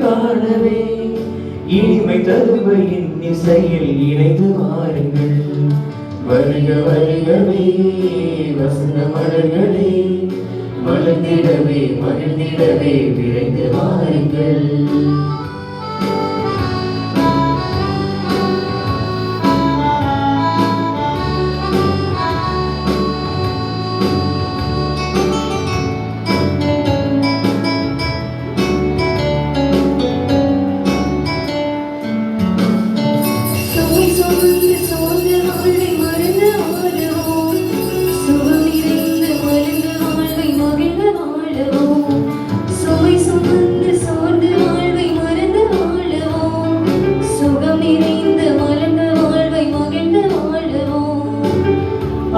காணவே இனிமை தருவையின் இசையில் இணைந்து வாருங்கள். வருக வருகவே வசந்த மலர்களே, மலர்ந்திடவே மகிழ்ந்திடவே விரைந்து வாருங்கள்.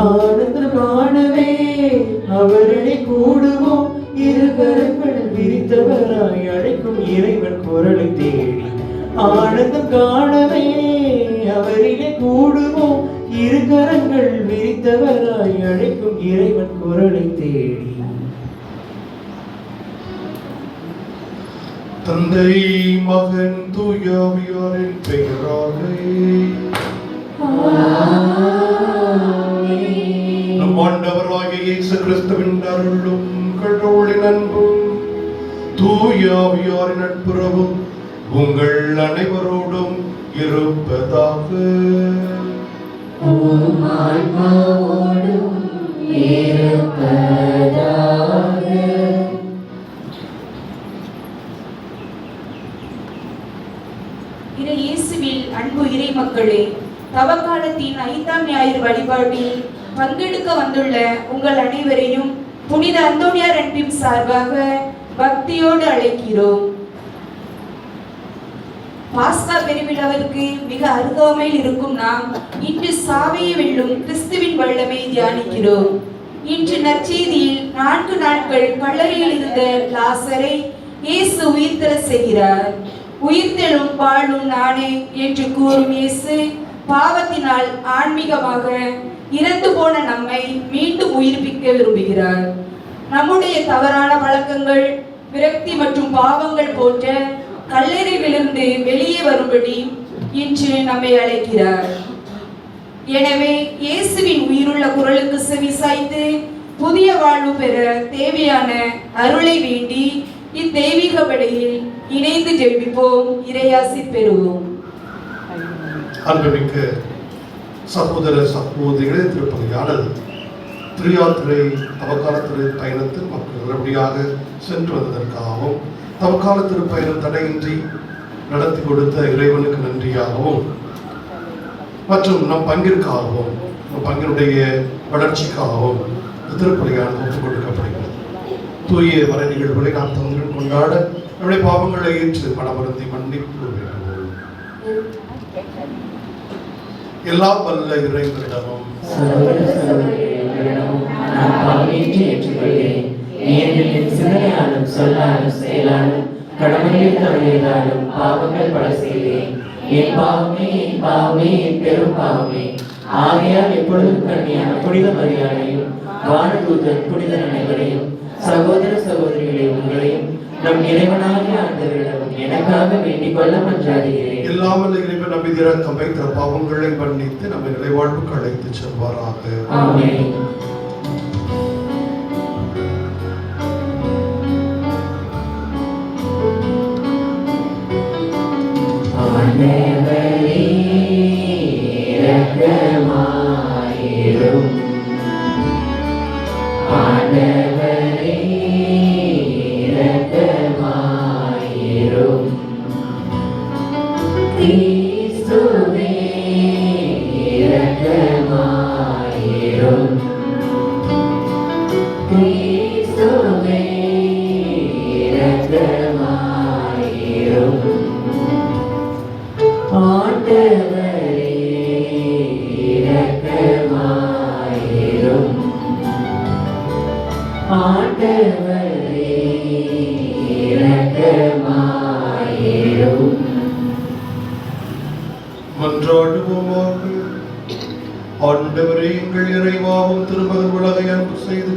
ஆனந்தம் காணவே அவரடி கூடுவோம். இரு கரங்கள் விரித்தவராய் அழைக்கும் இறைவன் குரலை தேடி. ஆனந்தம் காணவே அவரிலே கூடுவோம். இரு கரங்கள் விரித்தவராய் அழைக்கும் இறைவன் குரலை தேடி. தந்தை மகன் தூயாவியாரின் பெயராலே நம் ஆண்டவராகிய இயேசு கிறிஸ்துவின் அருளும் கடவுளின் அன்பும் தூயாவியாரின் நட்புறவும் உங்கள் அனைவரோடும் இருப்பதாக. இயேசுவில் அன்பு இறை மக்களே, தவக்காலத்தின் 5ஆம் ஞாயிறு வழிபாட்டில் பங்கெடுக்க வந்துள்ள உங்கள் அனைவரையும் புனித அந்தோனியார் அன்பின் சார்பாக பக்தியோடு அழைக்கிறோம். பாஸ்கா பெருவிழாவிற்கு மிக அருகாமையில் இருக்கும் நாம் இன்று சாவையை வெல்லும் கிறிஸ்துவின் வல்லமை தியானிக்கிறோம். இன்று நற்செய்தியில் 4 நாட்கள் கல்லறையில் இருந்த லாசரை இயேசு உயிர்த்தெழ செய்கிறார். உயிர்த்தெழும் வாழும் நானே என்று கூறும் இயேசு பாவத்தினால் ஆன்மீகமாக இறந்து போன நம்மை மீண்டும் உயிர்ப்பிக்க விரும்புகிறார். நம்முடைய தவறான வழக்கங்கள், விரக்தி மற்றும் பாவங்கள் போன்ற கல்லறைகளிலிருந்து வெளியே வரும்படி இன்று நம்மை அழைக்கிறார். எனவே இயேசுவின் உயிருள்ள குரலுக்கு செவிசாய்த்து புதிய வாழ்வு பெற தேவையான அருளை வேண்டி இத்தெய்வீக படையில் இணைந்து ஜெபிப்போம், இறையாசி பெறுவோம். அன்புமிக்க சகோதர சகோதரிகளே, திருப்பதியானது திருயாத்திரை தவக்கால திரு பயணத்தில் மக்கள் நல்லபடியாக சென்று வந்ததற்காகவும் தவக்கால திருப்பயணம் தடையின்றி நடத்தி கொடுத்த இறைவனுக்கு நன்றியாகவும் மற்றும் நம் பங்கிற்காகவும் நம் பங்கினுடைய வளர்ச்சிக்காகவும் திருப்பலியானது ஒப்புக் கொடுக்கப்படுகிறது. தூய மறை நிகழ்வுகளை நாம் தங்களுடன் கொண்டாட நம்முடைய பாவங்களை ஏற்று மனமருந்தி மன்னிப்பு வேண்டுவோம். எல்லாம் வல்ல இறைவனிடமும் சொல்லாலும் செயலாலும் கடமையில் தவறியதாலும் பாவங்கள் பல செய்தேன். என் பாவமே என் பாவமே என் பெரும் பாவமே. ஆகையால் எப்பொழுதும் கண்ணியான புனித மரியாதையும் வானதூதர் புனிதர் அனைவரையும் சகோதர சகோதரிகளை உங்களையும் நம் இறைவனாகிய ஆண்டவரிடம் எனக்காக வேண்டிக் கொள்ள மன்றாடுகிறேன். இல்லாமல் இறைவன் நம் மீது இரக்கம் வைத்த பாவங்களை மன்னித்து நம்மை நிலைவாழ்வுக்கு அழைத்து செல்வாராக. ஆமென். ஆண்டவரே இரக்கமாயிரும். ஆண்டவரே இரக்கமாயிரும். கிறிஸ்துவே இரக்கமாயிரும். கிறிஸ்துவே இரக்கமாயிரும். ஆண்டவரே இரக்கமாயிரும். ஆண்டவரே இரக்கமாயிரும். மன்றாடுவோமாக. ஆண்டவரே, எங்கள் இறைவாவும் திருமகன் உலகை அன்பு செய்து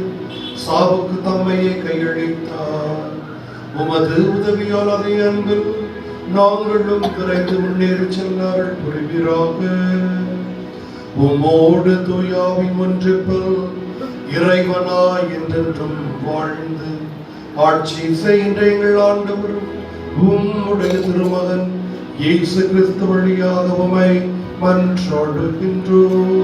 சாவுக்கு தம்மையே கையளித்தார். உமது உதவியால் அதே அன்பில் நாங்களும் விரைந்து முன்னேறி செல்லார்கள் புரிவீராக. உமோடு தூயாவின் ஒன்றிப்பில் இறைவனாய் என்றென்றும் வாழ்ந்து ஆட்சி செய்கின்ற எங்கள் ஆண்டவரும் உம்முடைய திருமகன் இயேசு கிறிஸ்து வழியாக உம்மை மன்றாடுகின்றோம்.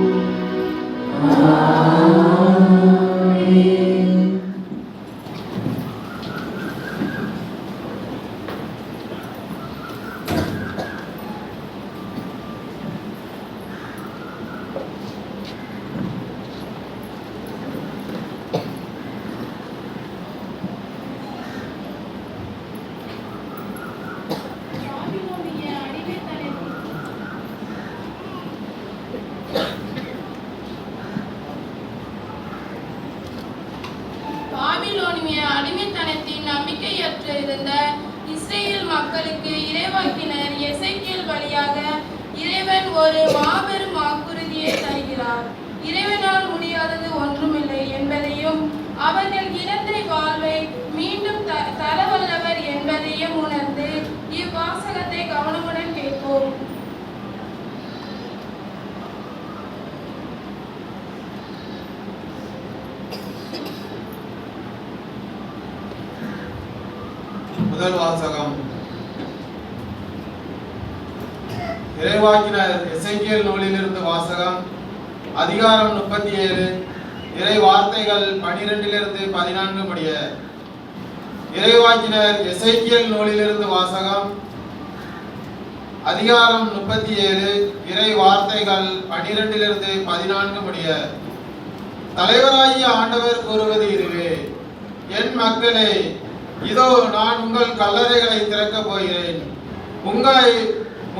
பாபிலோனிய அடிமைத்தனத்தின் நம்பிக்கையற்று இருந்த இஸ்ரேல் மக்களுக்கு இறைவாக்கினர் எசேக்கியேல் வழியாக இறைவன் ஒரு மாபெரும் வாக்குறுதியை தருகிறார். இறைவனால் முடியாதது ஒன்றுமில்லை என்பதையும் அவர்கள் இழந்த வாழ்வை மீண்டும் தரவல்லவர் என்பதையும் உணர்ந்து இவ்வாசகத்தை கவனமுடன் கேட்போம். முதல் வாசகம். இறைவாக்கினர் எசேக்கியேல் நூலிலிருந்து வாசகம். அதிகாரம் 37. இறை வார்த்தைகள் 12-14 முடிய. இறைவாக்கினர் எசேக்கியேல் நூலிலிருந்து வாசகம். அதிகாரம் 37. இறை வார்த்தைகள் 12-14 முடிய. தலைவராகிய ஆண்டவர் கூறுவது இதுவே: என் மக்களே, இதோ நான் உங்கள் கல்லறைகளை திறக்கப் போகிறேன்.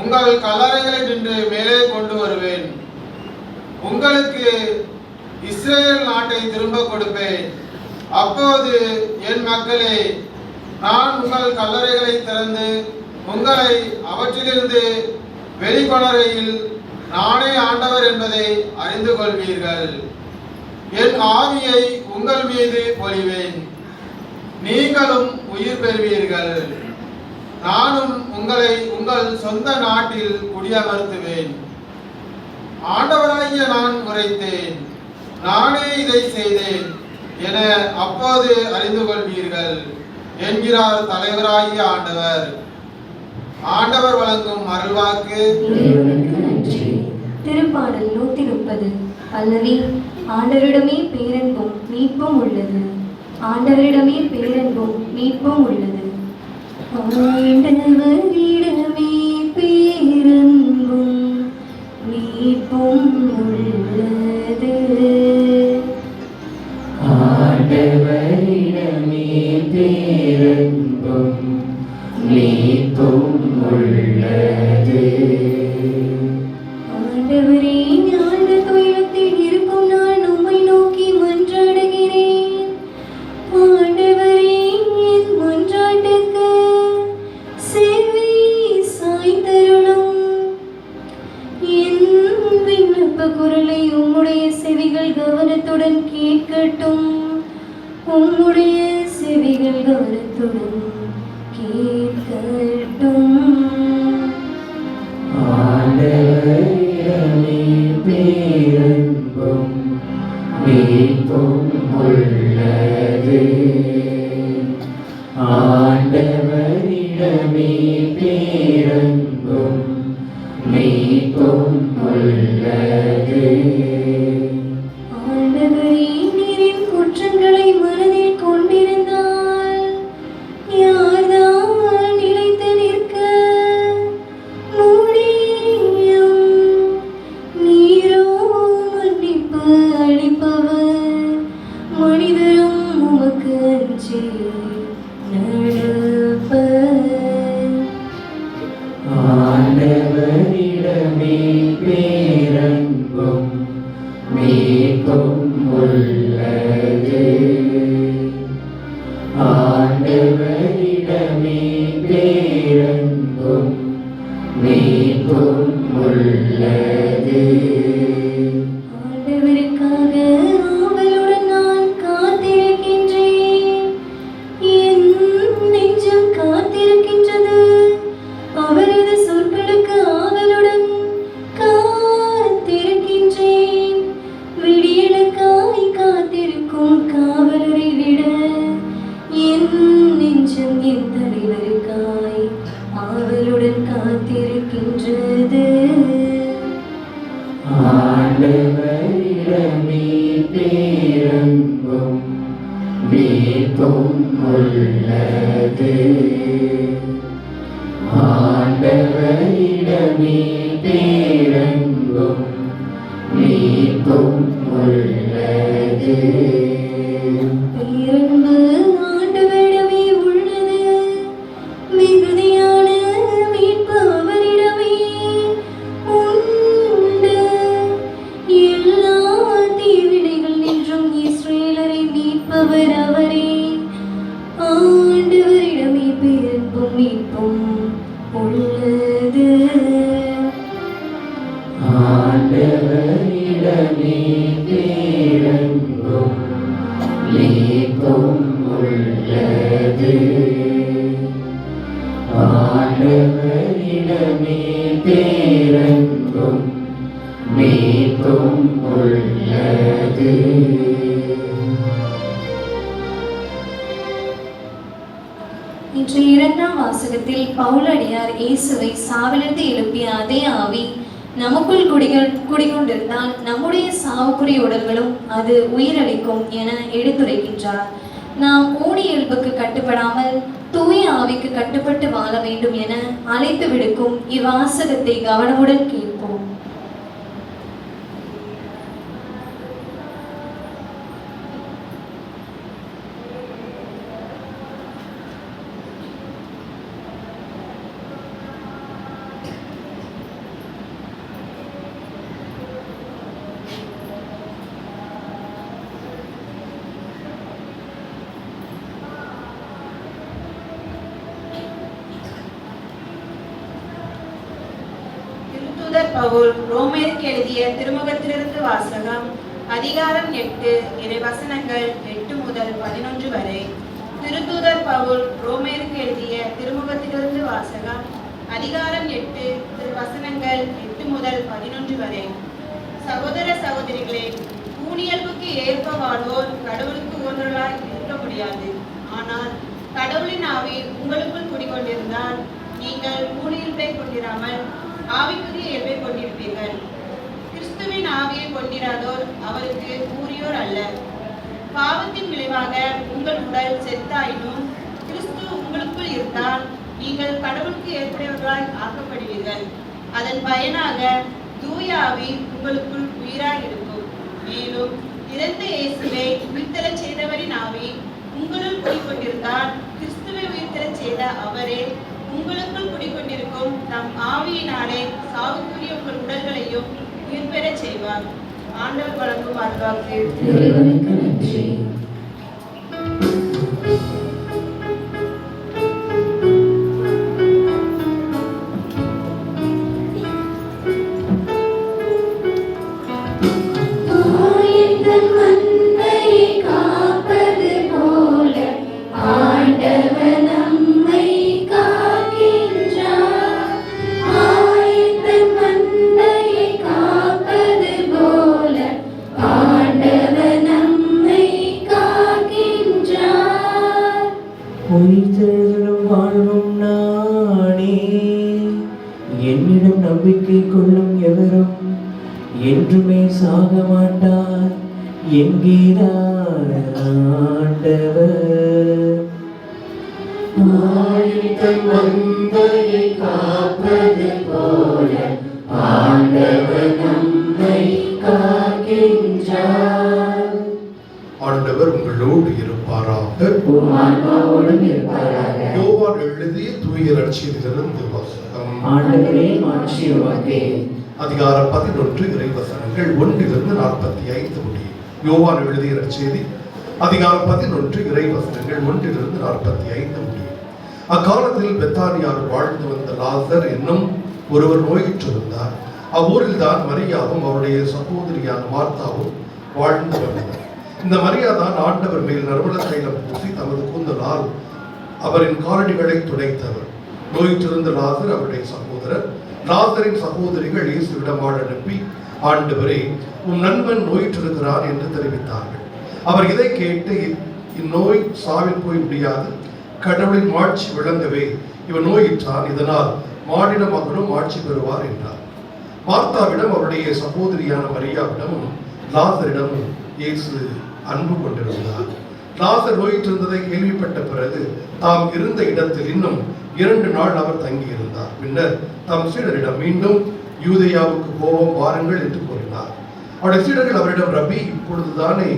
உங்கள் கல்லறைகளை நின்று மேலே கொண்டு வருவேன். உங்களுக்கு இஸ்ரேல் நாட்டை திரும்ப கொடுப்பேன். அப்போது என் மக்களே, நான் உங்கள் கல்லறைகளை திறந்து உங்களை அவற்றிலிருந்து வெளிக்கொணரையில் நானே ஆண்டவர் என்பதை அறிந்து கொள்வீர்கள். என் ஆவியை உங்கள் மீது பொழிவேன், நீங்களும் உயிர் பெறுவீர்கள். நானும் உங்களை உங்கள் சொந்த நாட்டில் குடியமர்த்துவேன். ஆண்டவராகிய நான் உரைத்தேன், நானே இதை செய்தேன் என அப்போது அறிந்து கொள்வீர்கள் என்கிறார் தலைவராகிய ஆண்டவர். ஆண்டவர் வழங்கும் அருள்வாக்கு. திருப்பாடல் 130. பல்லவி. ஆண்டவரிடமே பேரன்பும் மீட்பும் உள்ளது. ஆண்டவரிடமே பேரன்பும் மீட்பும் உள்ளது. ஆண்டவரிடமே பேரன்பும் மீட்பும் உள்ளது. ஆண்டவரிடமே பேரன்பும் மீட்பும் உள்ளது. ஆண்டவரே, ஞான துயரத்தில் இருக்கும் நான் உம்மை நோக்கி மன்றாடுகிறேன். ஆண்டவரே, என் மன்றாட்டுக்கு செவி சாய்த்தருளும். என் விண்ணப்ப குரலை உம்முடைய செவிகள் கவனத்துடன் கேட்கட்டும். உம்முடைய செவிகள் கவனத்துடன் கேட்கட்டும். ஆண்டவரிடமே பேரன்பும் மீட்பும் உள்ளது. ஆண்டவரிடமே பேரன்பும் மீட்பும் உள்ளது. ஆண்டவரே, நீரின் குற்றங்களை மனதில் கொண்டிருந்தால் யார்தான் நிலைத்து நிற்க முடியும்? நீரோ மன்னிப்பு அளிப்பவர், மனிதரும் உமக்கு அஞ்சி நடப்பர். ஆண்டவரிடமே பேரன்பும் மீட்பும் உள்ளது. ஆண்டவரிடமே பேரன்பும் மீட்பும் உள்ளது. ஆண்டவருக்காக ஆவலுடன் நான் காத்திருக்கின்றேன். என் நெஞ்சம் இடமே பேரன்பும் மீட்பும் உள்ளது. பேரன்பு ஆண்டவரிடமே உள்ளது, மிகுதியான மீட்பு அவரிடமே உண்டு. எல்லா தீவினைகள் நின்றும் இஸ்ரேலரை மீட்பவர் அவரே. ஆண்டவரிடமே பேரன்பும் மீட்பும் உள்ளது. ஆண்டவரிடமே பேரன்பும் மீட்பும் உள்ளது. ஆண்டவரிடமே பேரன்பும் மீட்பும் உள்ளது. இன்று இரண்டாம் வாசகத்தில் பவுலடியார் இயேசுவை சாவிலிருந்து எழுப்பிய அதே ஆவி நமக்குள் குடிகொண்டிருந்தால் நம்முடைய சாவுக்குரிய உடல்களும் அது உயிரளிக்கும் என எடுத்துரைக்கின்றார். நாம் ஊனி இயல்புக்கு கட்டுப்படாமல் தூய ஆவிக்கு கட்டுப்பட்டு வாழ வேண்டும் என அழைத்து விடுக்கும் இவ்வாசகத்தை கவனமுடன் கேட்போம். திருத்தூதர் பவுல் ரோமேருக்கு எழுதிய திருமுகத்திலிருந்து வாசகம். அதிகாரம் 8 இறைவசனங்கள் 8 முதல் 11 வரை. திருத்தூதர் பவுல் ரோமேருக்கு எழுதிய திருமுகத்திலிருந்து வாசகம். அதிகாரம் 8 வசனங்கள் 8 முதல் 11 வரை. சகோதர சகோதரிகளே, ஊனியல்புக்கு ஏற்ப வாழ்வோர் கடவுளுக்கு உகந்தவர்களாய் இருக்க முடியாது. ஆனால் கடவுளின் ஆவி உங்களுக்குள் குடிகொண்டிருந்தால் நீங்கள் ஊனியல்பை கொண்டிராமல் ஆவிக்குரிய இயல்பை கொண்டிருப்பீர்கள். கிறிஸ்துவின் ஆவியை கொண்டிராதோர் அவருக்கு ஊரியோர் அல்ல. பாவத்தின் விளைவாக உங்கள் உடல் செத்தாயினும் கிறிஸ்து உங்களுக்குள் இருந்தால் நீங்கள் கடவுளுக்கு ஏற்புடையவர்களாய் ஆக்கப்படுவீர்கள். அதன் பயனாக தூய ஆவி உங்களுக்குள் உயிராய் இருக்கும். மேலும் இறந்த இயேசுவை உயிர்த்தெழச் செய்தவரின் ஆவி உங்களுள் குடிக்கொண்டிருந்தால் கிறிஸ்துவை உயிர்த்தெழச் செய்த அவரே உங்களுக்குள் குடிக்கொண்டிருக்கும் தம் ஆவியினாலே சாவுக்குரிய உங்கள் உடல்களையும் உயிர் பெறச் செய்வார். ஆண்டவர் வழங்கும் அருள்வாக்கு. இறைவனுக்கு நன்றி. உயிர்த்தெழுதலும் வாழ்வும் நானே. என்னிடம் நம்பிக்கை கொள்ளும் எவரும் என்றுமே சாக மாட்டார் என்கிறார் ஆண்டவர். ஆயிரம் மந்தையை காப்பது போல ஆண்டவர் நம்மை காக்கின்றார். ஆண்டவர் உங்களோடு இருப்பாராக. உம் ஆன்மாவோடும் இருப்பாராக. யோவான் எழுதிய தூய நற்செய்தியிலிருந்து வாசகம். ஆண்டவரே மாட்சி உமக்கே. அதிகாரம் 11 இறைவசனங்கள் 1 45 முடியும். யோவான் எழுதிய நற்செய்தி அதிகாரம் 11 இறைவசனங்கள் 1 45 முடியும். அக்காலத்தில் பெத்தானியாவில் வாழ்ந்து வந்த லாசர் என்னும் ஒருவர் நோயுற்றிருந்தார். அவ்வூரில் தான் மரியாவும் அவருடைய சகோதரியான மார்த்தாவும் வாழ்ந்து வந்தனர். இந்த மரியா தான் ஆண்டவர் மேல் நறுமண தைலம் பூசி தமது கூந்தலால் அவரின் காலடிகளை துடைத்தவர். நோயுற்றிருந்த லாசர் அவருடைய சகோதரர். லாசரின் சகோதரிகள் இயேசுவிடம் அனுப்பி, ஆண்டவரே, உம் நண்பன் நோயுற்றிருக்கிறார் என்று தெரிவித்தார்கள். அவர் இதை கேட்டு, இந்நோய் சாவில் போய் முடியாது, கடவுளின் மாட்சி விளங்கவே இவன் நோயிற்றான், இதனால் மானிட மகனும் ஆட்சி பெறுவார் என்றார். மார்த்தாவிடம் அவருடைய சகோதரியான மரியாவிடமும் லாசரிடமும் இயேசு அன்பு கொண்டிருந்தார். லாசர் நோயிற்றிருந்ததை கேள்விப்பட்ட பிறகு தாம் இருந்த இடத்தில் இன்னும் 2 நாள் அவர் தங்கியிருந்தார். பின்னர் தம் சீடரிடம் மீண்டும் யூதேயாவுக்கு போவோம் வாருங்கள் என்று கூறினார். அவருடைய சீடர்கள் அவரிடம், ரபி, இப்பொழுதுதானே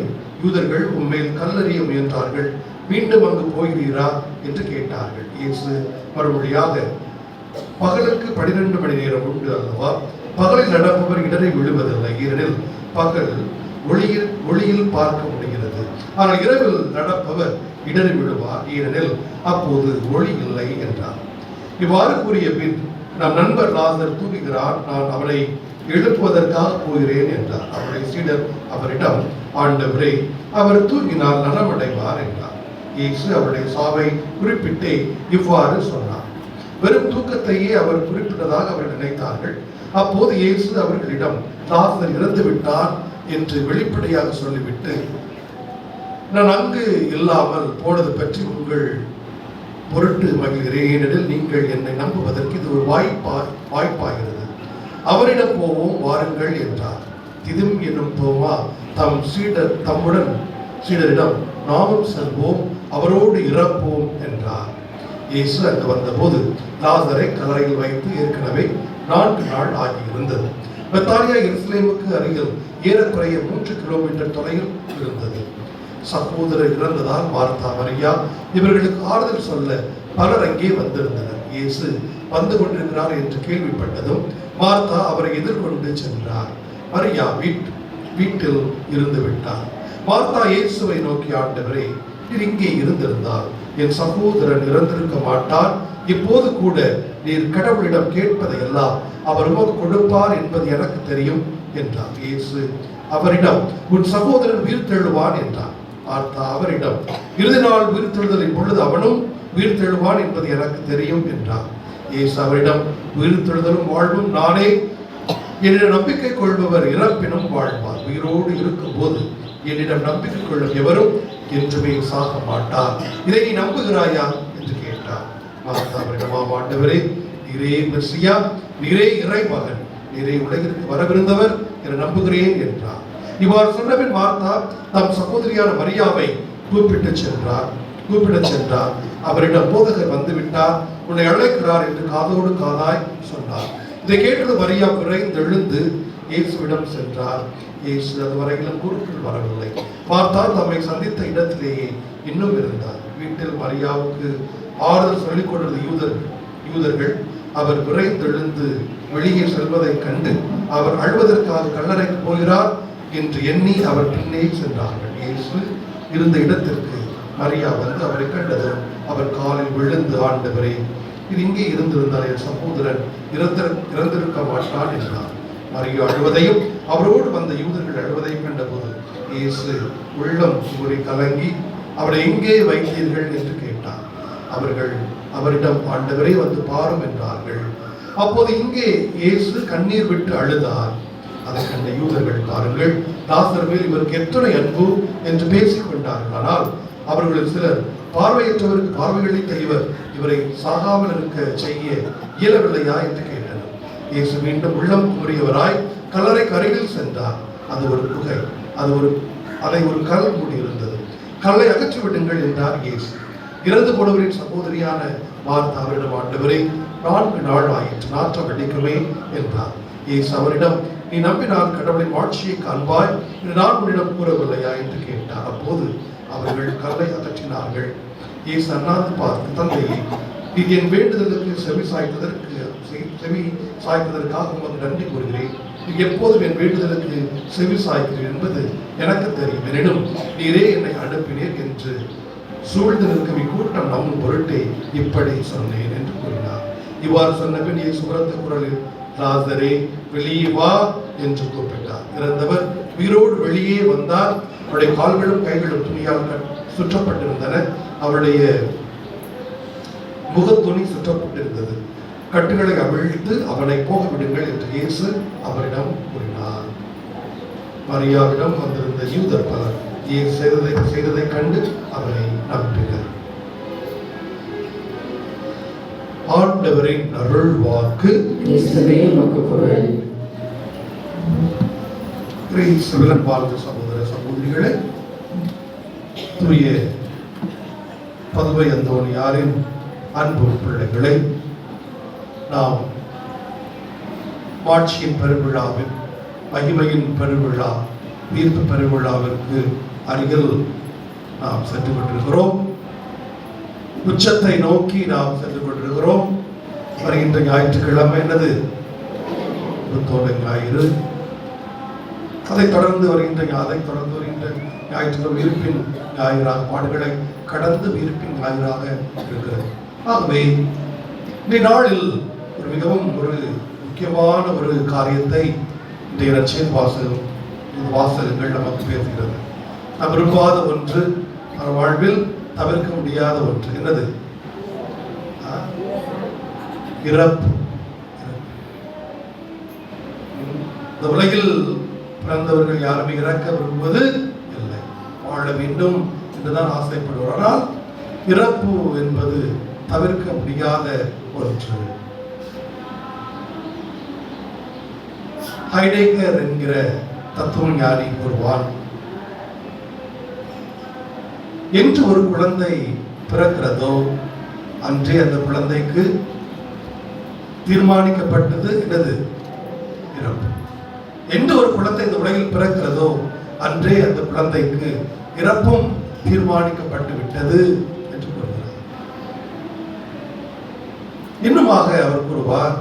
யூதர்கள் உண்மையில் கல்லறிய முயன்றார்கள், மீண்டும் அங்கு போகிறீரா என்று கேட்டார்கள். இயேசு மறுமொழியாக, பகலுக்கு 12 மணி நேரம் உண்டு அல்லவா? பகலில் நடப்பவர் இடரை விழுவதில்லை, ஏனெனில் பகல் ஒளியில் பார்க்க முடிகிறது. ஆனால் இரவில் நடப்பவர் இடறி விழுவார், ஏனெனில் அப்போது ஒளி இல்லை என்றார். இவ்வாறு கூறிய பின், நம் நண்பர் லாசர் தூங்குகிறார், நான் அவரை எழுப்புவதற்காக போகிறேன் என்றார். அவருடைய சீடர் அவரிடம், ஆண்டவரே, அவர் தூங்கினால் நலமடைவார் என்றார். இயேசு அவருடைய சாவை குறிப்பிட்டே இவ்வாறு சொன்னார். வெறும் தூக்கத்தையே அவர் குறிப்பிட்டதாக அவர் நினைத்தார்கள். அப்போது இயேசு அவர்களிடம், லாசர் இறந்து விட்டார் என்று வெளிப்படையாக சொல்லிவிட்டு, நான் அங்கு இல்லாமல் போனது பற்றி உங்கள் பொருட்டு மகிழ்கிறேன், ஏனெனில் நீங்கள் என்னை நம்புவதற்கு இது ஒரு வாய்ப்பாகிறது. அவரிடம் போவோம் வாருங்கள் என்றார். திதும் என்னும் தோமா தம்முடன் சீடரிடம், நாமும் செல்வோம், அவரோடு இறப்போம் என்றார். இயேசு அங்கு வந்தபோது லாசரை கல்லறையில் வைத்து ஏற்கனவே 4 நாள் ஆகியிருந்தது. பெத்தானியா எருசலேமுக்கு அருகில் ஏறக்குறைய 3 கிலோமீட்டர் தொலைவில் இருந்தது. சகோதரர் இறந்ததால் மார்த்தா, மரியா இவர்களுக்கு ஆறுதல் சொல்ல பலர் அங்கே வந்திருந்தனர். இயேசு வந்து கொண்டிருக்கிறார் என்று கேள்விப்பட்டதும் மார்த்தா அவரை எதிர்கொண்டு சென்றார். மரியா வீட்டில் இருந்து விட்டார். மார்த்தா இயேசுவை நோக்கி, ஆண்டவரே, நீர் இங்கே இருந்திருந்தால் என் சகோதரன் இறந்திருக்க மாட்டார். இப்போது கூட நீர் கடவுளிடம் கேட்பதை எல்லாம் அவர் உமக்கு கொடுப்பார் என்பது எனக்கு தெரியும் என்றார். இயேசு அவரிடம், உன் சகோதரன் உயிர்த்தெழுவான் என்றார். மார்த்தா அவரிடம், இறுதி நாள் உயிர்த்தெழுதலின் பொழுது அவனும் உயிர்த்தெழுவான் என்பது எனக்கு தெரியும் என்றார். இயேசு அவரிடம், உயிர்த்தெழுதலும் வாழ்வும் நானே. என்னிடம் நம்பிக்கை கொள்பவர் இறப்பினும் வாழ்வார். உயிரோடு இருக்கும் போது என்னிடம் நம்பிக்கை கொள்ளும் எவரும் என்றுமே சாக மாட்டார். இதை நீ நம்புகிறாயா என்று கேட்டார். மார்த்தா அவரிடம், ஆண்டவரே, நீரே மெசியா, நீரே இறைமகன், நீரே உலகிற்கு வரவிருந்தவர் என நம்புகிறேன் என்றார். இவ்வாறு சொன்னபின் மார்த்தா தம் சகோதரியான மரியாவை கூப்பிடச் சென்றார். அவரிடம், போதகர் வந்துவிட்டார், உன்னை அழைக்கிறார் என்று காதோடு காதாய் சொன்னார். இதை கேட்டது மரியா விரைந்து எழுந்து இயேசுவிடம் சென்றார். இயேசு அதுவரையிலும் குறுக்கில் வரவில்லை. மார்த்தா தம்மை சந்தித்த இடத்திலேயே இன்னும் இருந்தார். வீட்டில் மரியாவுக்கு ஆறுதல் சொல்லிக் கொண்டிருந்த யூதர்கள் அவர் விரைந்தெழுந்து வெளியே செல்வதை கண்டு அவர் அழுவதற்காக கல்லறைக்கு போகிறார் என்று எண்ணி அவர் பின்னே சென்றார்கள். இயேசு இருந்த இடத்திற்கு மரியா வந்து அவரை கண்டதும் அவர் காலில் விழுந்து, ஆண்டவரே, இது இங்கே இருந்திருந்தால் என் சகோதரன் இறந்திருக்க மாட்டான் என்றார். மரியா அழுவதையும் அவரோடு வந்த யூதர்கள் அழுவதையும் கண்டபோது இயேசு உள்ளம் கூறி கலங்கி, அவரை எங்கே வைத்தீர்கள் என்று கேட்டார். அவர்கள் அவரிடம், ஆண்டவரே, வந்து பாரும் என்றார்கள். அப்போது இங்கே இயேசு கண்ணீர் விட்டு அழுதார். அதை கண்ட யூதர்கள், பாருங்கள், லாசர் மேல் இவருக்கு எத்தனை அன்பு என்று பேசிக் கொண்டார்கள். ஆனால் அவர்களில் சிலர், பார்வையற்றவருக்கு பார்வையளித்த இவரை சாகாமல் இருக்க செய்ய இயலவில்லையா என்று கேட்டனர். இயேசு மீண்டும் உள்ளம் கூறியவராய் கல்லறைக்கு அருகில் சென்றார். அது ஒரு குகை, அதை ஒரு கல் மூடி இருந்தது. கல்லை அகற்றி விடுங்கள் என்றார் இயேசு. இறந்து போனவரின் சகோதரியான மார்த்தா அவரிடம், ஆண்டவரே, 4 நாள் ஆயிற்று, நாற்றம் அடிக்குமே என்றார். இயேசு அவரிடம், நீ நம்பினால் கடவுளின் ஆட்சியை காண்பாய், நான் உன்னிடம் கூறவில்லையா என்று கேட்டார். அப்போது அவர்கள் கல்லை அகற்றினார்கள். இயேசு அண்ணாந்து பார்த்து, தந்தையே, நீ என் வேண்டுதலுக்கு செவி சாய்த்ததற்காக உமக்கு நன்றி கூறுகிறேன். நீ எப்போதும் என் வேண்டுதலுக்கு செவி சாய்க்கிறேன் என்பது எனக்கு தெரியும். எனினும் நீரே என்னை அனுப்பினீர் என்று சூழ்ந்து நிற்கும் இக்கூட்டம் நம்பும் பொருட்டே இப்படி சொன்னேன் என்று கூறினார். இவ்வாறு சொன்ன பின் இயேசு உரத்த குரலில், லாசரே, வெளியே வா என்று கூப்பிட்டார். இறந்தவர் உயிரோடு வெளியே வந்தார். அவருடைய கால்களும் கைகளும் துணியால் சுற்றப்பட்டிருந்தன. அவருடைய முகத்துணி சுற்றப்பட்டிருந்தது. கட்டுகளை அவிழ்த்து அவனை போக விடுங்கள் என்று இயேசு அவரிடம் கூறினார். மரியாவிடம் வந்திருந்த யூதர் பலர் இயேசு செய்ததை கண்டு அவரை நம்பினர். ஆண்டவரின் அருள் வாக்கு. கிறிஸ்துவில் வாழ்ந்த சகோதர சகோதரிகளே, தூய பதுவை அந்தோணியாரின் அன்பு பிள்ளைகளை, நாம் மாட்சியின் பெருவிழாவில், மகிமையின் பெருவிழா, மீட்பு பெருவிழாவிற்கு அருகில் நாம் சென்று கொண்டிருக்கிறோம். உச்சத்தை நோக்கி நாம் சென்று கொண்டிருக்கிறோம். வருகின்ற ஞாயிற்றுக்கிழமை என்னது? புத்தோட ஞாயிறு. அதைத் தொடர்ந்து வருகின்ற ஞாயிற்றுக்கிழமை இருப்பின் ஞாயிறாக, பாடுகளை கடந்து இருப்பின் ஞாயிறாக இருக்கிறது. ஆகவே இந்த நாளில் ஒரு மிகவும் முக்கியமான ஒரு காரியத்தை இன்றைய நற்செய்தி வாசகங்கள் நமக்கு பேசுகிறது. நாம் விரும்பாத ஒன்று, நம் வாழ்வில் தவிர்க்க முடியாத ஒன்று. என்னது? இறப்பு. இந்த உலகில் பிறந்தவர்கள் யாருமே இறக்க விரும்புவது இல்லை, வாழ வேண்டும் என்றுதான் ஆசைப்படுவார். ஆனால் இறப்பு என்பது தவிர்க்க முடியாத ஒன்று. ஹைடேகர் என்கிற தத்துவ ஞானி கூறுவார், என்று ஒரு குழந்தை பிறக்கிறதோ அன்றே அந்த குழந்தைக்கு தீர்மானிக்கப்பட்டது என்னது? இறப்பு. என்று ஒரு குழந்தை இந்த உலகில் பிறக்கிறதோ அன்றே அந்த குழந்தைக்கு இறப்பும் தீர்மானிக்கப்பட்டு விட்டது என்று கூறுகிறார். இன்னுமாக அவர் கூறுவார்,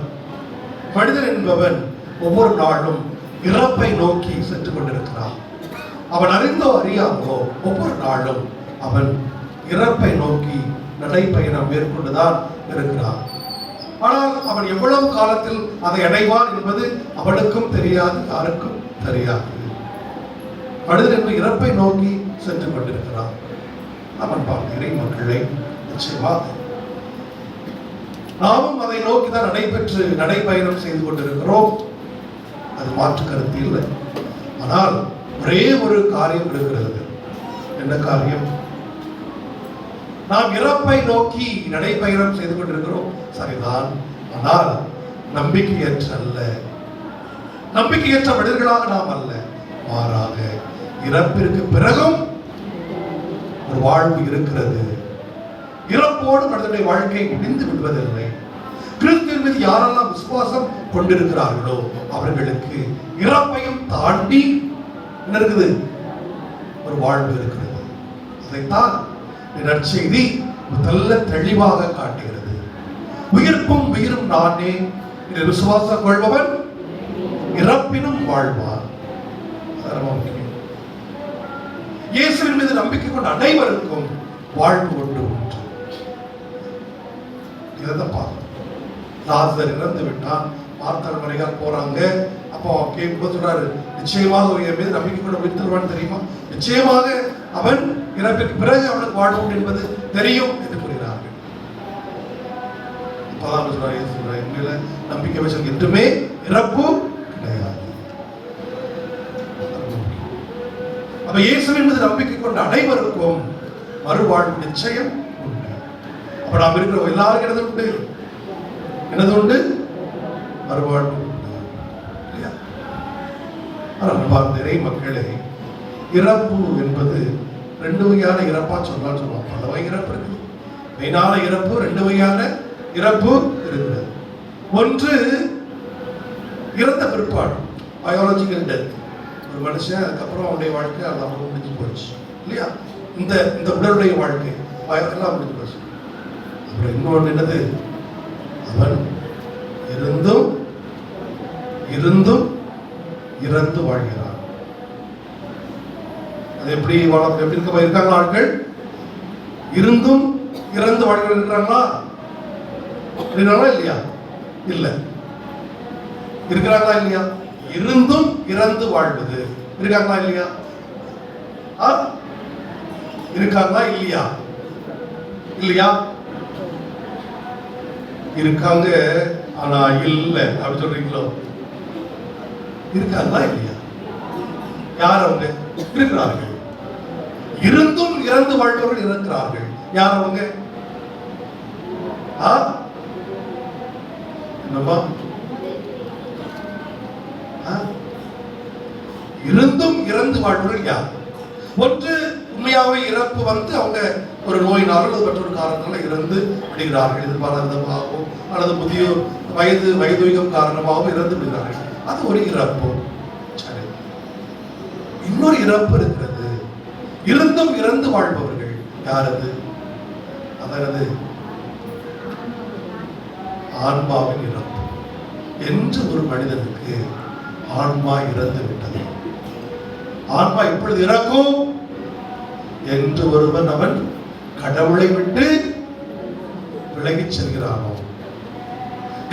மனிதன் என்பவன் ஒவ்வொரு நாளும் இறப்பை நோக்கி சென்று கொண்டிருக்கிறான். அவன் அறிந்தோ அறியாமலோ ஒவ்வொரு நாளும் அவன் இறப்பை நோக்கி நடைப்பயணம் மேற்கொண்டுதான் இருக்கிறான். ஆனால் அவன் எவ்வளவு காலத்தில் அதை அடைவான் என்பது அவனுக்கும் தெரியாது, யாருக்கும் தெரியாது. மனிதன் என்று இறப்பை நோக்கி சென்று கொண்டிருக்கிறான். அவன் இறை மக்களை நிச்சயமாக நாமும் அதை நோக்கிதான் நடைபயணம் செய்து கொண்டிருக்கிறோம். அது மாற்று கருத்து இல்லை. ஆனால் ஒரே ஒரு காரியம் இருக்கிறது. என்ன காரியம்? நாம் இறப்பை நோக்கி நடைபயணம் செய்து கொண்டிருக்கிறோம், சரிதான். ஆனால் நம்பிக்கையற்ற மனிதர்களாக நாம் அல்ல. மாறாக இறப்பிற்கு பிறகும் ஒரு வாழ்வு இருக்கிறது. இறப்போடு மனிதனுடைய வாழ்க்கை முடிந்து விடுவதில்லை. கிறிஸ்துவின் மீது யாரெல்லாம் விசுவாசம் கொண்டிருக்கிறார்களோ அவர்களுக்கு இறப்பையும் தாண்டி என்ன இருக்குது? ஒரு வாழ்வு இருக்கிறது. அதைத்தான் நற்செய்தி நல்ல தெளிவாக காட்டுகிறது. உயிர்ப்பும் உயிரும் நானே, விசுவாசம் கொள்பவன் இறப்பினும் வாழ்வார். இயேசுவின் மீது நம்பிக்கை கொண்ட அனைவருக்கும் வாழ்வு ஒன்று உண்டு. இதைதான் பார்க்கணும். லாசர் இறந்து விட்டான், மார்த்தாள் மரியாள் போறாங்க. அப்போ கேட்கும்போது சொல்றாரு, நிச்சயமாக என் மீது நம்பிக்கை கொண்டு உயிர்த்தருவான்னு தெரியுமா? நிச்சயமாக அவன் இறப்பிற்கு பிறகு அவனுக்கு வாழ்வு என்பது தெரியும் என்று கூறுகிறார்கள். அப்பதான் சொல்றாரு, என் மேல நம்பிக்கை வச்சு என்றுமே இறப்பு கிடையாது. அப்ப இயேசுவின் மீது நம்பிக்கை கொண்ட அனைவருக்கும் மறுவாழ்வு நிச்சயம் உண்டு. அப்ப நாம் இருக்கிற எல்லாருக்கும் என்னது உண்டு? மறுவாழ்வு உண்டு. இறை மக்களே, இறப்பு என்பது ரெண்டு வகையான இறப்பா சொல்லலாம். பல வகை இறப்பு இருக்குது. மெயினான இறப்பு, ரெண்டு வகையான இறப்பு இருக்கிறது. ஒன்று இறந்த பிற்பாடு, பயாலஜிக்கல் டெத். ஒரு மனுஷன் அதுக்கப்புறம் அவனுடைய வாழ்க்கை அதெல்லாம் முடிஞ்சு போச்சு இல்லையா? இந்த உடலுடைய வாழ்க்கை எல்லாம் முடிஞ்சு போச்சு. அப்புறம் இன்னொன்று என்னது? அவன் இருந்தும் இறந்து வாழ்கிறான். அது எப்படி இருக்காங்களா ஆட்கள்? இருந்தும் இறந்து வாழ்கிறாங்களா? இல்லையா? இல்ல. இருக்கிறாங்களா இல்லையா? இருந்தும் இறந்து வாழ்வது இருக்காங்களா இல்லையா? இருக்காங்களா இல்லையா? இல்லையா? இருக்காங்க, ஆனா இல்ல அப்படி சொல்றீங்களோ? இருக்காங்களா இல்லையா? யார் அவங்க? இருக்கிறார்கள். இருந்தும் இறந்து வாழ்பவர்கள் இருக்கிறார்கள். யார் அவங்க? என்னப்பா? இருந்தும் இறந்து வாழ்பவர்கள் யார்? ஒன்று உண்மையாக இயற்கையாகவே இறப்பு வந்து அவங்க ஒரு நோயினால் அல்லது மற்றொரு காரணத்தால் இறந்து விடுகிறார்கள். எதிர்பாராதமாகவும் அல்லது முதியோர் வயதுகம் காரணமாகவும் இறந்து விடுகிறார்கள். அது ஒரு இறப்பு. சரி, இன்னொரு இறப்பு இருக்கிறது. இருந்தும் இறந்து வாழ்பவர்கள் யார் அது? அதாவது ஆன்மாவின் இறப்பு. என்று ஒரு மனிதனுக்கு ஆன்மா இறந்து விட்டது. ஆன்மா இப்பொழுது இறக்கும் என்று ஒருவன் அவன் கடவுளை விட்டு விலகிச் செல்கிறானோ,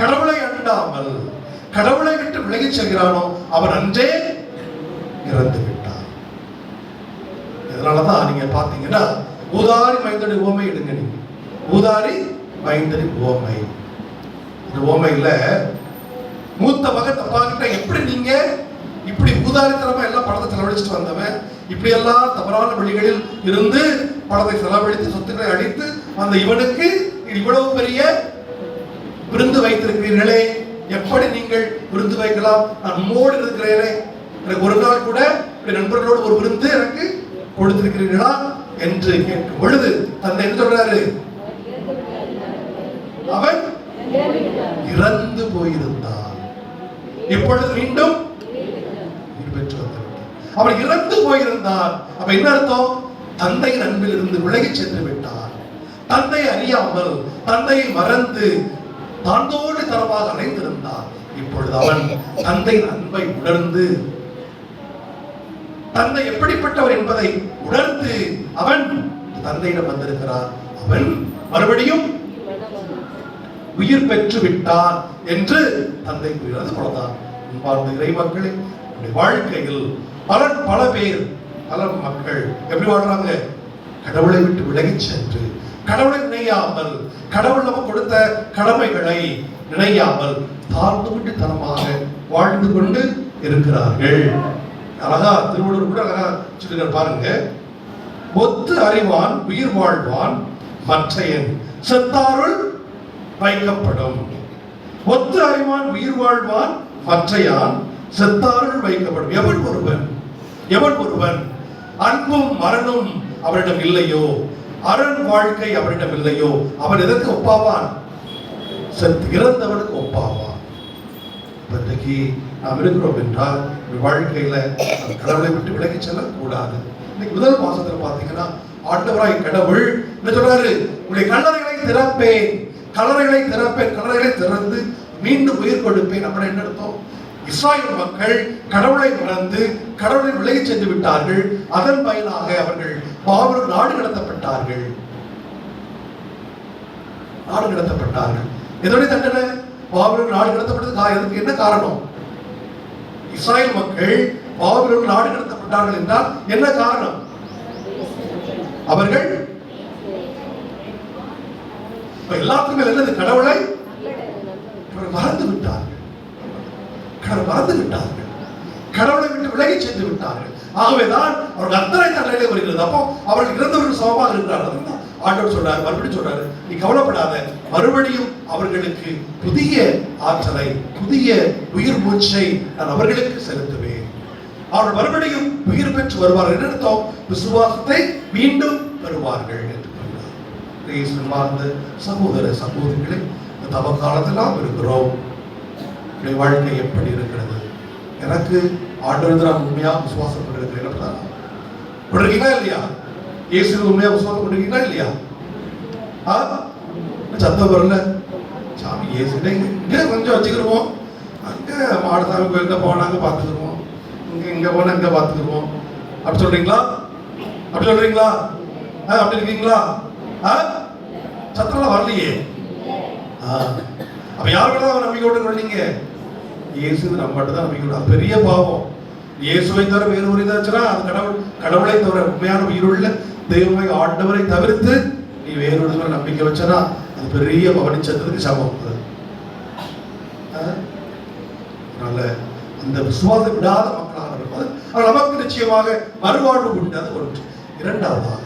கடவுளை அண்டாமல் கடவுளை விட்டு விலகிச் செல்கிறானோ, அவன் அன்றே இறந்து விட்டான். இதனாலதான் நீங்க பாத்தீங்கன்னா ஊதாரி மைந்தடி ஓமை எடுங்க. நீங்க ஊதாரி மைந்தடி ஓமை, இந்த ஓமையில மூத்த மகன் தப்பாகிட்ட எப்படி நீங்க இப்படி ஊதாரித்தனமா எல்லாம் பணத்தை செலவழிச்சுட்டு வந்தவன், இப்படி எல்லாம் தவறான வழிகளில் இருந்து பணத்தை செலவழித்து சொத்துக்களை அழித்து வந்த இவனுக்கு இவ்வளவு பெரிய விருந்து வைத்திருக்கிறீர்களே, எப்படி நீங்கள் விருந்து வைக்கலாம்? நான் உம்மோடு இருக்கிறேனே, எனக்கு ஒரு நாள் கூட நண்பர்களோடு ஒரு விருந்து எனக்கு கொடுத்திருக்கிறீர்களா என்று கேட்கும் பொழுது தந்தை என்ன சொல்றாரு? அவன் இறந்து போயிருந்தான், இப்பொழுது மீண்டும் பெற்று வந்திருக்கிறான். அவன் இறந்து போயிருந்தான். அப்ப என்ன அர்த்தம்? தந்தையின் அன்பில் இருந்து விலகி சென்று விட்டான். தந்தை அறியாமல், தந்தையை மறந்து தாண்டோடு தரமாக அடைந்திருந்தான். இப்பொழுது அவன் தந்தையின் அன்பை உணர்ந்து, தந்தை எப்படிப்பட்டவர் என்பதை உணர்ந்து அவன் தந்தையிடம் வந்திருக்கிறான். அவன் மறுபடியும் உயிர் பெற்று விட்டான் என்று தந்தை கூறுகிறது. போலதான் அன்பார்ந்த இறை மக்களே, வாழ்க்கையில் பல பேர், பல மக்கள் எப்படி வாழ்றாங்க? கடவுளை விட்டு விலகிச் சென்று, கடவுளை நினையாமல், கடவுள் நமக்கு கொடுத்த கடமைகளை நினையாமல் தாழ்ந்து விட்டு தனமாக வாழ்ந்து கொண்டு இருக்கிறார்கள். அழகா திருவள்ளுவர் கூட அழகா சொல்லுங்க பாருங்க. ஒத்து அறிவான் உயிர் வாழ்வான் மற்றையன் செத்தாருள் வைக்கப்படும். ஒத்து அறிவான் உயிர் வாழ்வான் மற்றையான் செத்தாருள் வைக்கப்படும். எவன் ஒருவன் அன்பும் மரணம் அவரிடம் இல்லையோ, அரண் வாழ்க்கை அவரிடம் இல்லையோ, அவன் எதற்கு ஒப்பாவான்? இறந்தவனுக்கு ஒப்பாவான். இன்றைக்கு நாம் இருக்கிறோம் என்றால் வாழ்க்கையில கடவுளை விட்டு விலகி செல்லக்கூடாது. இன்னைக்கு முதல் மாசத்துல பாத்தீங்கன்னா ஆண்டவராய் கடவுள் என்ன சொல்றாரு? உங்களுடைய கல்லறைகளை திறப்பேன், கல்லறைகளை திறப்பேன், கல்லறைகளை திறந்து மீண்டும் உயிர் கொடுப்பேன். அப்படி என்ன அர்த்தம்? இஸ்ராயேல் மக்கள் கடவுளை மறந்து கடவுளை விலகி சென்று விட்டார்கள். அதன் பயனாக அவர்கள் பாபிலோன் நாடு கடத்தப்பட்டார்கள். எதோடைய தண்டனை? பாபிலோன் நாடு கடத்தப்பட்டது என்ன காரணம்? இஸ்ராயேல் மக்கள் பாபிலோன் நாடு கடத்தப்பட்டார்கள் என்றால் என்ன காரணம்? அவர்கள் எல்லாத்துக்கும் என்னது? கடவுளை மறந்து விட்டார்கள். கடவுளை விட்டு விலகி சென்று விட்டார்கள். ஆகவேதான் அவர்கள் அத்தனை தண்டனை வருகிறது. அப்போ அவர்கள் இறந்தவர்கள் சமமாக இருக்கிறார்கள். ஆண்டவர் சொல்றாரு, மறுபடியும் சொல்றாரு, நீ கவலைப்படாத, மறுபடியும் அவர்களுக்கு புதிய ஆற்றலை, புதிய உயிர் மூச்சை நான் அவர்களுக்கு செலுத்துவேன். அவர்கள் மறுபடியும் உயிர் பெற்று வருவார்கள். என்ன அர்த்தம்? விசுவாசத்தை மீண்டும் பெறுவார்கள் என்று கூறுகிறார். சகோதர சகோதரிகளை தவ காலத்தில் நாம் இருக்கிறோம். வாழ்க்கை எப்படி இருக்கிறது? எனக்கு ஆண்டவர் நான் உண்மையா விசுவாசம் கொண்டிருக்கிறேன். கொண்டிருக்கீங்களா இல்லையா? இயேசு உண்மையா விசுவாசம் கொண்டிருக்கீங்களா இல்லையா? சத்தம் வரல. சாமி இயேசு இங்க கொஞ்சம் வச்சுக்கிடுவோம், அங்க மாடசாமி கோயிலுக்கு போனாங்க பார்த்துக்கிடுவோம், இங்க போனா இங்க பார்த்துக்கிடுவோம். அப்படி சொல்றீங்களா? அப்படி சொல்றீங்களா? அப்படி இருக்கீங்களா? சத்தம்லாம் வரலையே. அப்ப யார் கூட தான் நம்பிக்கையோடு வரலீங்க? இயேசு நம்ம மட்டும் தான் நம்பிக்கையோடு. பெரிய பாவம். இயேசுவை தவிர வேறு ஒரு இதாச்சுன்னா அது கடவுளை தவிர உண்மையான உயிருள்ள தெய்வமை ஆண்டவரை தவிர்த்து நீ வேறு ஒரு நம்பிக்கை வச்சனா அது பெரிய பவனிச்சத்துக்கு சமம். அதனால அந்த விசுவாசம் விடாத மக்களாக இருப்பது நமக்கு நிச்சயமாக மறுவாழ்வு உண்டு. அது ஒன்று. இரண்டாவதாக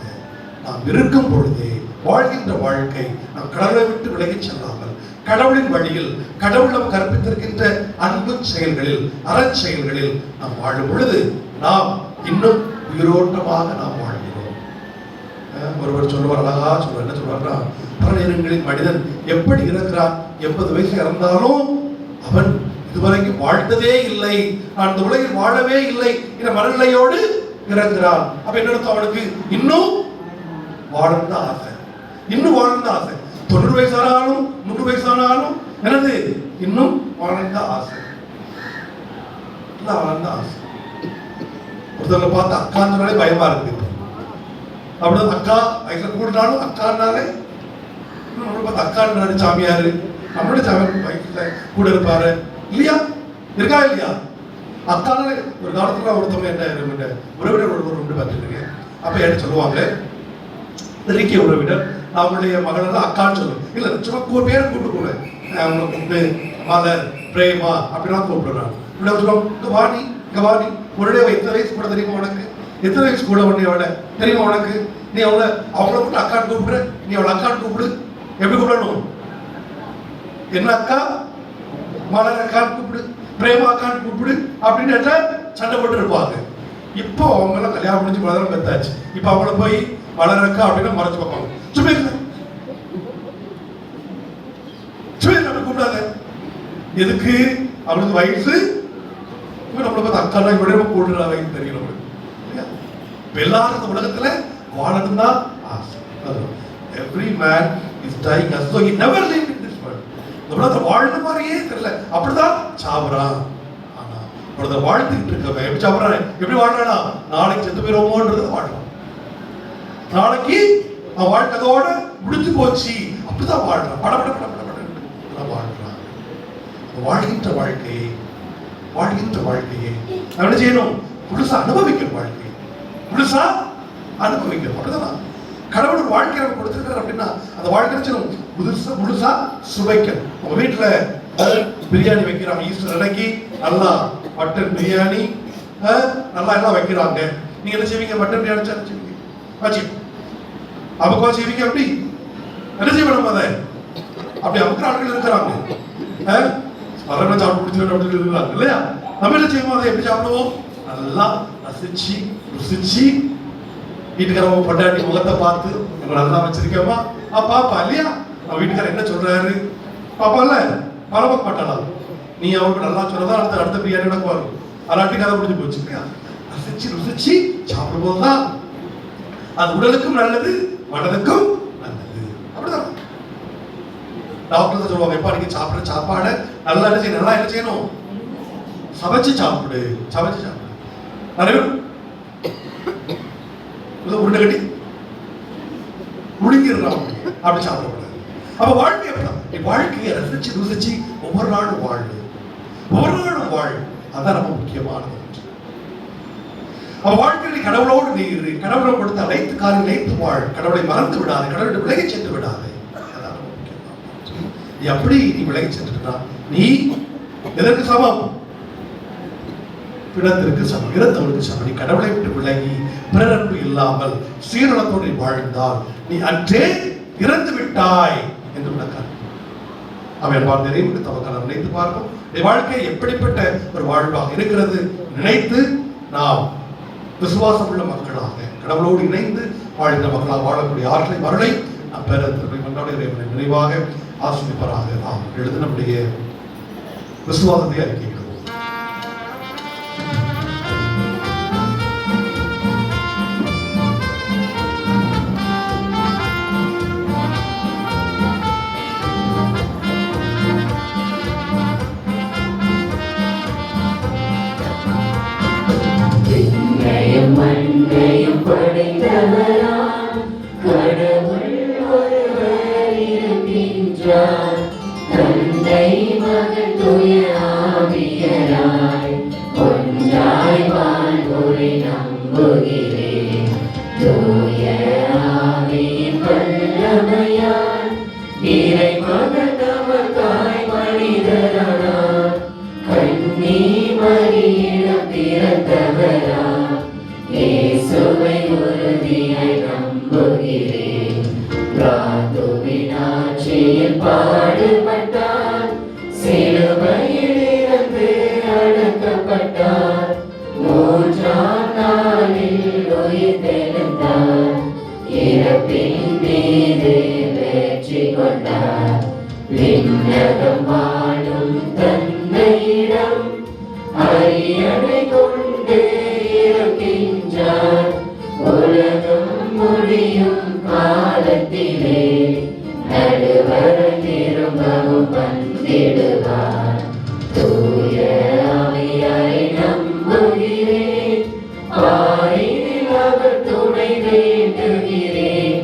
நாம் இருக்கும் பொழுதே வாழ்கின்ற வாழ்க்கை நாம் கடவுளை விட்டு விலகிச் செல்லாமல் கடவுளின் வழியில் கடவுள் நாம் கற்பித்திருக்கின்ற அன்பு செயல்களில் அறச்செயல்களில் நாம் வாழும் பொழுது நாம் இன்னும் உயிரோட்டமாக நாம் வாழ்கிறோம். ஒருவர் சொல்லுவார், அழகா சொல்லுவார், என்ன சொல்வார்னா, பல நேரங்களில் மனிதன் எப்படி இருக்கிறான், 80 வயசு இறந்தாலும் அவன் இதுவரைக்கும் வாழ்ந்ததே இல்லை, நான் இந்த உலகில் வாழவே இல்லை என்ற மனநிலையோடு இறங்குறான். அப்ப என்ன அர்த்தம்? அவனுக்கு இன்னும் வாழந்த ஆசை, இன்னும் வாழ்ந்த ஆசை. 90 வயசானாலும் 100 வயசானாலும் என்னது? இன்னும் வாழ்ந்த ஆசை, வாழ்ந்த ஆசை. ஒருத்தவங்க பார்த்து அக்கான்னாலே பயமா இருக்கு. அப்படிதான் அக்கா வயசுல கூட்டினாலும் அக்கான்னாலே நம்மளை பார்த்து அக்கான்றாரு சாமியாரு, நம்மளுடைய சாமியார் வயசுல கூட இருப்பாரு இல்லையா? இருக்கா இல்லையா? அக்கானாலே ஒரு காலத்துல ஒருத்தவங்க என்ன உறவினர் ஒருவர் உண்டு பார்த்துருக்கேன். அப்ப என்ன சொல்லுவாங்க, நெருங்கிய உறவினர், அவங்களுடைய மகளெல்லாம் அக்கான்னு சொல்லுவோம். இல்ல சும்மா பேரை கூப்பிட்டு கூட அவங்களை கூப்பிட்டு மதர் பிரேமா அப்படிலாம் கூப்பிடுறாங்க. இப்படி சொல்லுவாங்க, இங்க வாணி, இங்க வாணி, உன்னுடைய எத்தனை வயசு கூட தெரியுமா உனக்கு? எத்தனை வயசு கூட உன்னையோட தெரியுமா உனக்கு? நீ அவங்கள கூப்பிட்டு அக்கான்னு கூப்பிடு, நீ அவளை அக்கான்னு கூப்பிடு. எப்படி கூப்பிடணும்? என்ன அக்கா, மலர் அக்கான்னு கூப்பிடு, பிரேமா அக்கான்னு கூப்பிடு அப்படின்னு சண்டை போட்டு இருப்பாங்க. இப்போ அவங்க எல்லாம் கல்யாணம் முடிஞ்சு குழந்தை பெத்தாச்சு. இப்ப அவங்கள போய் மலர் அக்கா அப்படின்னு மறைச்சு பார்ப்பாங்க. சும்மா நம்ம கூப்பிடாத, எதுக்கு? அவளுக்கு வயசு நம்மளை பார்த்து அக்கா இப்படி கூடுற வயசு தெரியல. எல்லாரும் உலகத்துல வாழணும் தான் ஆசை. Every man is dying as though he never lived in this world. இந்த உலகத்துல வாழ்ந்த மாதிரியே தெரியல, அப்படிதான் சாவறான். ஆனா உலகத்துல வாழ்ந்துகிட்டு இருக்கவன் எப்படி சாவறான்? எப்படி வாழ்றானா? நாளைக்கு செத்து போயிருவோமோன்றது வாழ்றான். நாளைக்கு அவன் வாழ்க்கதோட முடிஞ்சு போச்சு அப்படிதான் வாழ்றான். படபட வாழ்றான். வாழ்கின்ற வாழ்க்கையை என்ன செய்யணும்? புதுசா அனுபவிக்கிற வாழ்க்கை, புதுசா அனுபவிக்கணும். அப்படிதான் கடவுள் ஒரு வாழ்க்கை நம்ம கொடுத்துருக்காரு அப்படின்னா அந்த வாழ்க்கை முழுசா சுவைக்கணும். உங்க வீட்டுல பிரியாணி வைக்கிறாங்க, ஈஸ்டர் அன்னைக்கு நல்லா மட்டன் பிரியாணி நல்லா எல்லாம் வைக்கிறாங்க. நீங்க என்ன செய்வீங்க? மட்டன் பிரியாணி செய்வீங்க, வச்சு அமுக்கா செய்வீங்க. அப்படி என்ன செய்யணும்? அதை அப்படி அமுக்கிற ஆட்கள் இருக்கிறாங்க. பரவாயில்ல சாப்பிட்டு பிடிச்சிருக்காங்க அப்படின்னு இருக்கிறாங்க இல்லையா? நம்ம என்ன செய்வோம்? அதை எப்படி சாப்பிடுவோம்? நல்லா ரசிச்சு ருசிச்சு வீட்டுக்காரவங்க பொண்டாட்டி முகத்தை பார்த்து நம்ம நல்லா வச்சிருக்கோமா பாப்பா இல்லையா? அவன் வீட்டுக்காரர் என்ன சொல்றாரு பாப்பால பரவக்க மாட்டாளா? நீ அவனுக்கு நல்லா சொன்னதான் அடுத்த பிரியாணியோட வரும். அலாட்டி கதை முடிஞ்சு போச்சு இல்லையா? ரசிச்சு ருசிச்சு சாப்பிடும் போதுதான் அது உடலுக்கும் நல்லது, மனதுக்கும் நல்லது. அப்படிதான் டாக்டர் தான் சொல்லுவாங்க, எப்பா நீங்க சாப்பிடுற சாப்பாடை நல்லா என்ன செய்யணும்? நல்லா என்ன செய்யணும்? சமைச்சு சாப்பிடு, சமைச்சு சாப்பிடு. நிறைய பேர் உருண்டை கட்டி முழுங்கிடுறான், அப்படி சாப்பிடக்கூடாது. அப்ப வாழ்க்கை அப்படிதான். வாழ்க்கையை ரசிச்சு ருசிச்சு ஒவ்வொரு நாளும் வாழ். அதான் ரொம்ப முக்கியமானது. அவ வாழ்க்கையில் கடவுளோடு நீ இரு, கடவுளை கொடுத்த அனைத்து காரியம் நினைத்து வாழ், கடவுளை மறந்து விடாது, கடவுளை விலகி சென்று விடாது. அதான் ரொம்ப முக்கியமான. நீ அப்படி நீ விலகி சென்றுட்டா நீ எதற்கு சமம்? பிணத்திற்கு சமம், இறந்தவனுக்கு சமம். நீ கடவுளை விட்டு விலகி பிறரன்பு இல்லாமல் சீரணத்தோடு வாழ்ந்தால் நீ அன்றே இறந்து விட்டாய் என்று விளக்கார். அவன் பார்த்து தவக்கான நினைத்து பார்ப்போம். வாழ்க்கை எப்படிப்பட்ட ஒரு வாழ்வாக இருக்கிறது நினைத்து நாம் விசுவாசம் உள்ள மக்களாக கடவுளோடு இணைந்து வாழ்கிற மக்களாக வாழக்கூடிய ஆற்றலை மருளை நாம் பெற திருப்பி கொண்டாட இறைவனை நிறைவாக ஆசிரியப்பராக நாம் எழுத நம்முடைய விசுவாசத்தை அறிக்கையிடுவோம். மண்ணையும் படைத்தவராம் கடவுள் ஒருவர் இருக்கின்றார். தந்தை மகன் தூய ஆவியராய் ஒன்றாய் வாழ்வோரை நம்புகிறேன். தூய ஆவியின் வல்லமையால் இறை மகன் நமக்காய் மனிதரானார். கன்னி மரியிடம் பிறந்தவராம் இயேசுவை உறுதியாய் நம்புகிறேன். பிராத்துவின் ஆட்சியில் பாடுபட்டார், சிலுவையில் இருந்து அடக்கப்பட்டார், மூன்றாம் நாளில் உயிர்த்தெழுந்தார். விண்ணகம் வாழும் தந்தையிடம் அரியணை கொண்டு இருக்கின்றார். உலகம் முடியும் காலத்திலே நடுவர் திரும்பவும் வந்திடுவார். தூய ஆவியாரை நம்புகிறேன், பாரினில் அவர் துணை வேண்டுகிறேன்.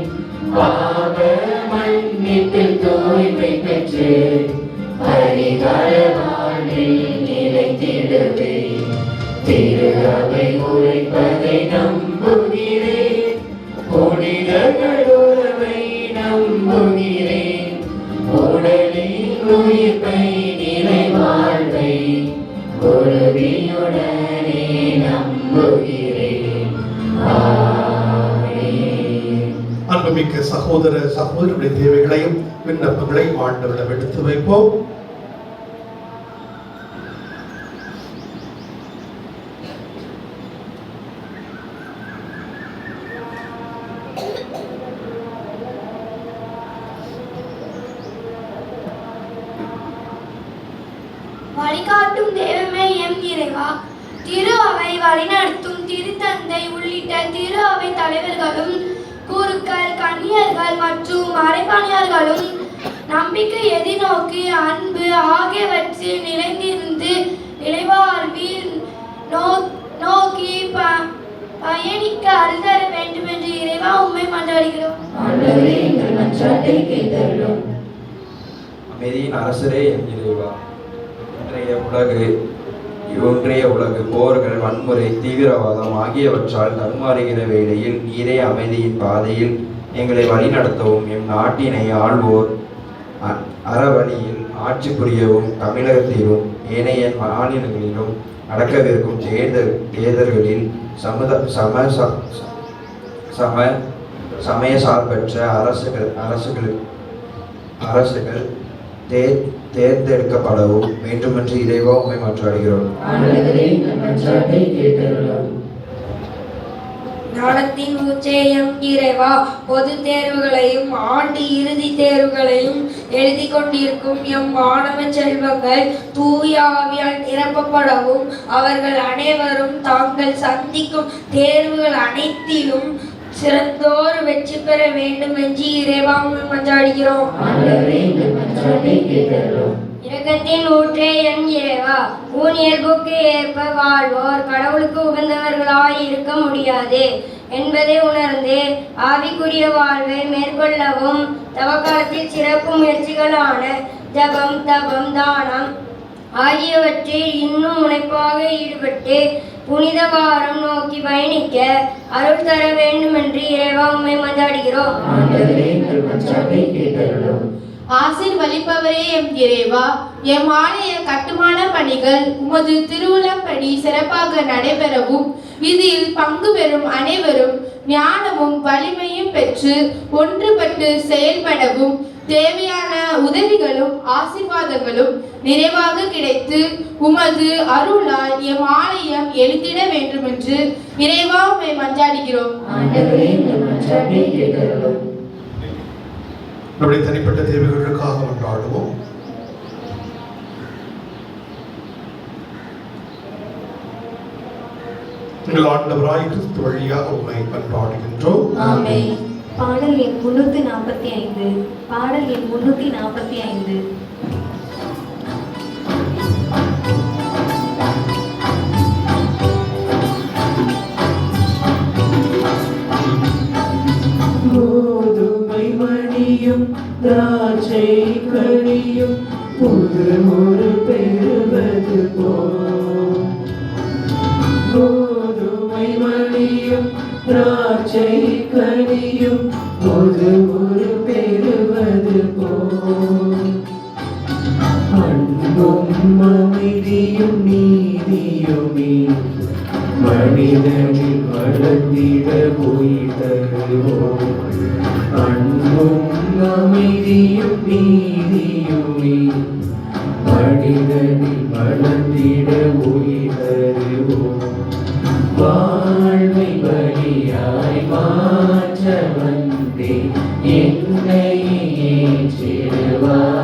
பாவ மன்னிப்பில் தூய்மை பெற்று பரிகார வாழ்வில் நிலைத்திடுவேன். திரு அவை உரைப்பதை நம்புகிறேன், புனிதர்கள் உறவை நம்புகிறேன். உடலின் உயிர்ப்பை நிலை வாழ்வை உறுதியுடனே நம்புகிறேன். ஆமென். அன்புமிக்க சகோதர சகோதரருடைய தேவைகளையும் விண்ணப்பங்களையும் ஆண்டவரிடம் எடுத்து வைப்போம். வழிகாட்டும் தெய்வமே எம் இறைவா, திரு அவை வழிநடத்தும் திருத்தந்தை உள்ளிட்ட திரு அவை தலைவர்களும் குருக்கள், கன்னியர்கள் மற்றும் மறைபணியாளர்களும் நம்பிக்கை, எதிர்நோக்கு, அன்பு ஆகியவற்றில் நிலைந்திருந்து இறைவாழ்வில் நோக்கி பயணிக்க அருள்தர வேண்டும் என்று இறைவா உம்மை மன்றாடுகிறோம். ஆண்டவரே, எங்கள் மன்றாட்டை கேட்டருளும். அமைதியின் அரசரே என் இறைவா, இன்றைய உலகு போர்கள், வன்முறை, தீவிரவாதம் ஆகியவற்றால் தடுமாறுகிற வேளையில் நீரே அமைதியின் பாதையில் எங்களை வழிநடத்தவும், எம் நாட்டினை ஆள்வோர் அறவழியில் ஆட்சி புரியவும், தமிழகத்திலும் ஏனைய மாநிலங்களிலும் நடக்கவிருக்கும் தேர்தல்களில் சமய சார்பற்ற அரசுகள் தேர்ந்தெடுக்கப்படவும் வேண்டுமென்று இறைவா உம்மை மன்றாடுகிறோம். ஞானத்தின் உச்சேயம் இறைவா, பொது தேர்வுகளையும் ஆண்டு இறுதி தேர்வுகளையும் எழுதி கொண்டிருக்கும் எம் மாணவ செல்வங்கள் தூய ஆவியால் நிரப்பப்படவும், அவர்கள் அனைவரும் தாங்கள் சந்திக்கும் தேர்வுகள் அனைத்திலும் சிறந்தோர் வெற்றி பெற வேண்டும் என்று இறைவா மன்றாடுகிறோம். இரக்கத்தின் ஊற்றே என் இறைவா, உன் இயல்புக்கு ஏற்ப வாழ்வோர் கடவுளுக்கு உகந்தவர்களாய் இருக்க முடியாது என்பதை உணர்ந்து ஆவிக்குரிய வாழ்வை மேற்கொள்ளவும், தவக்காலத்தில் சிறப்பு முயற்சிகளான ஜபம், தபம், தானம் ஆகியவற்றில் இன்னும் முனைப்பாக ஈடுபட்டு புனித வாரம் நோக்கி பயணிக்க அருள் தர வேண்டும் என்று இறைவா உம்மை மன்றாடுகிறோம். ஆசீர்வதிப்பவரே எம் இறைவா, எம் ஆலய கட்டுமான பணிகள் உமது திருவுளப்படி சிறப்பாக நடைபெறவும், இதில் பங்கு பெறும் அனைவரும் ஞானமும் வலிமையும் பெற்று ஒன்றுபட்டு செயல்படவும், தேவையான உதவிகளும் ஆசீர்வாதங்களும் நிறைவாக கிடைத்து உமது அருளால் எம் ஆலயம் எழுதிட வேண்டும் என்று இறைவா உம்மை மன்றாடுகிறோம். நம்முடைய தனிப்பட்ட தேவைகளுக்காக மன்றாடுவோம். எங்கள் ஆண்டவராய் கிறிஸ்து வழியாக உம்மை மன்றாடுகின்றோம். ஆமென். பாடல் எண் 345. பாடல் எண் 345. கோதுமை மணியும் திராட்சை கனியும் புது ஒரு பெறுவது போல், கோதுமை மணியும் திராட்சை கனியும் புது ஒரு பெறுவது போல், அன்பும் அமைதியும் நீதியுமே மனிதனில் வளர்ந்திட உயிர் தருவோம். அன்பும் அமைதியும் நீதியுமே மனிதனில் வளர்ந்திட உயிர் தருவோம். வாழ்வை பலியாய் மாற்ற வந்தே என்னை ஏற்றிடுவார்.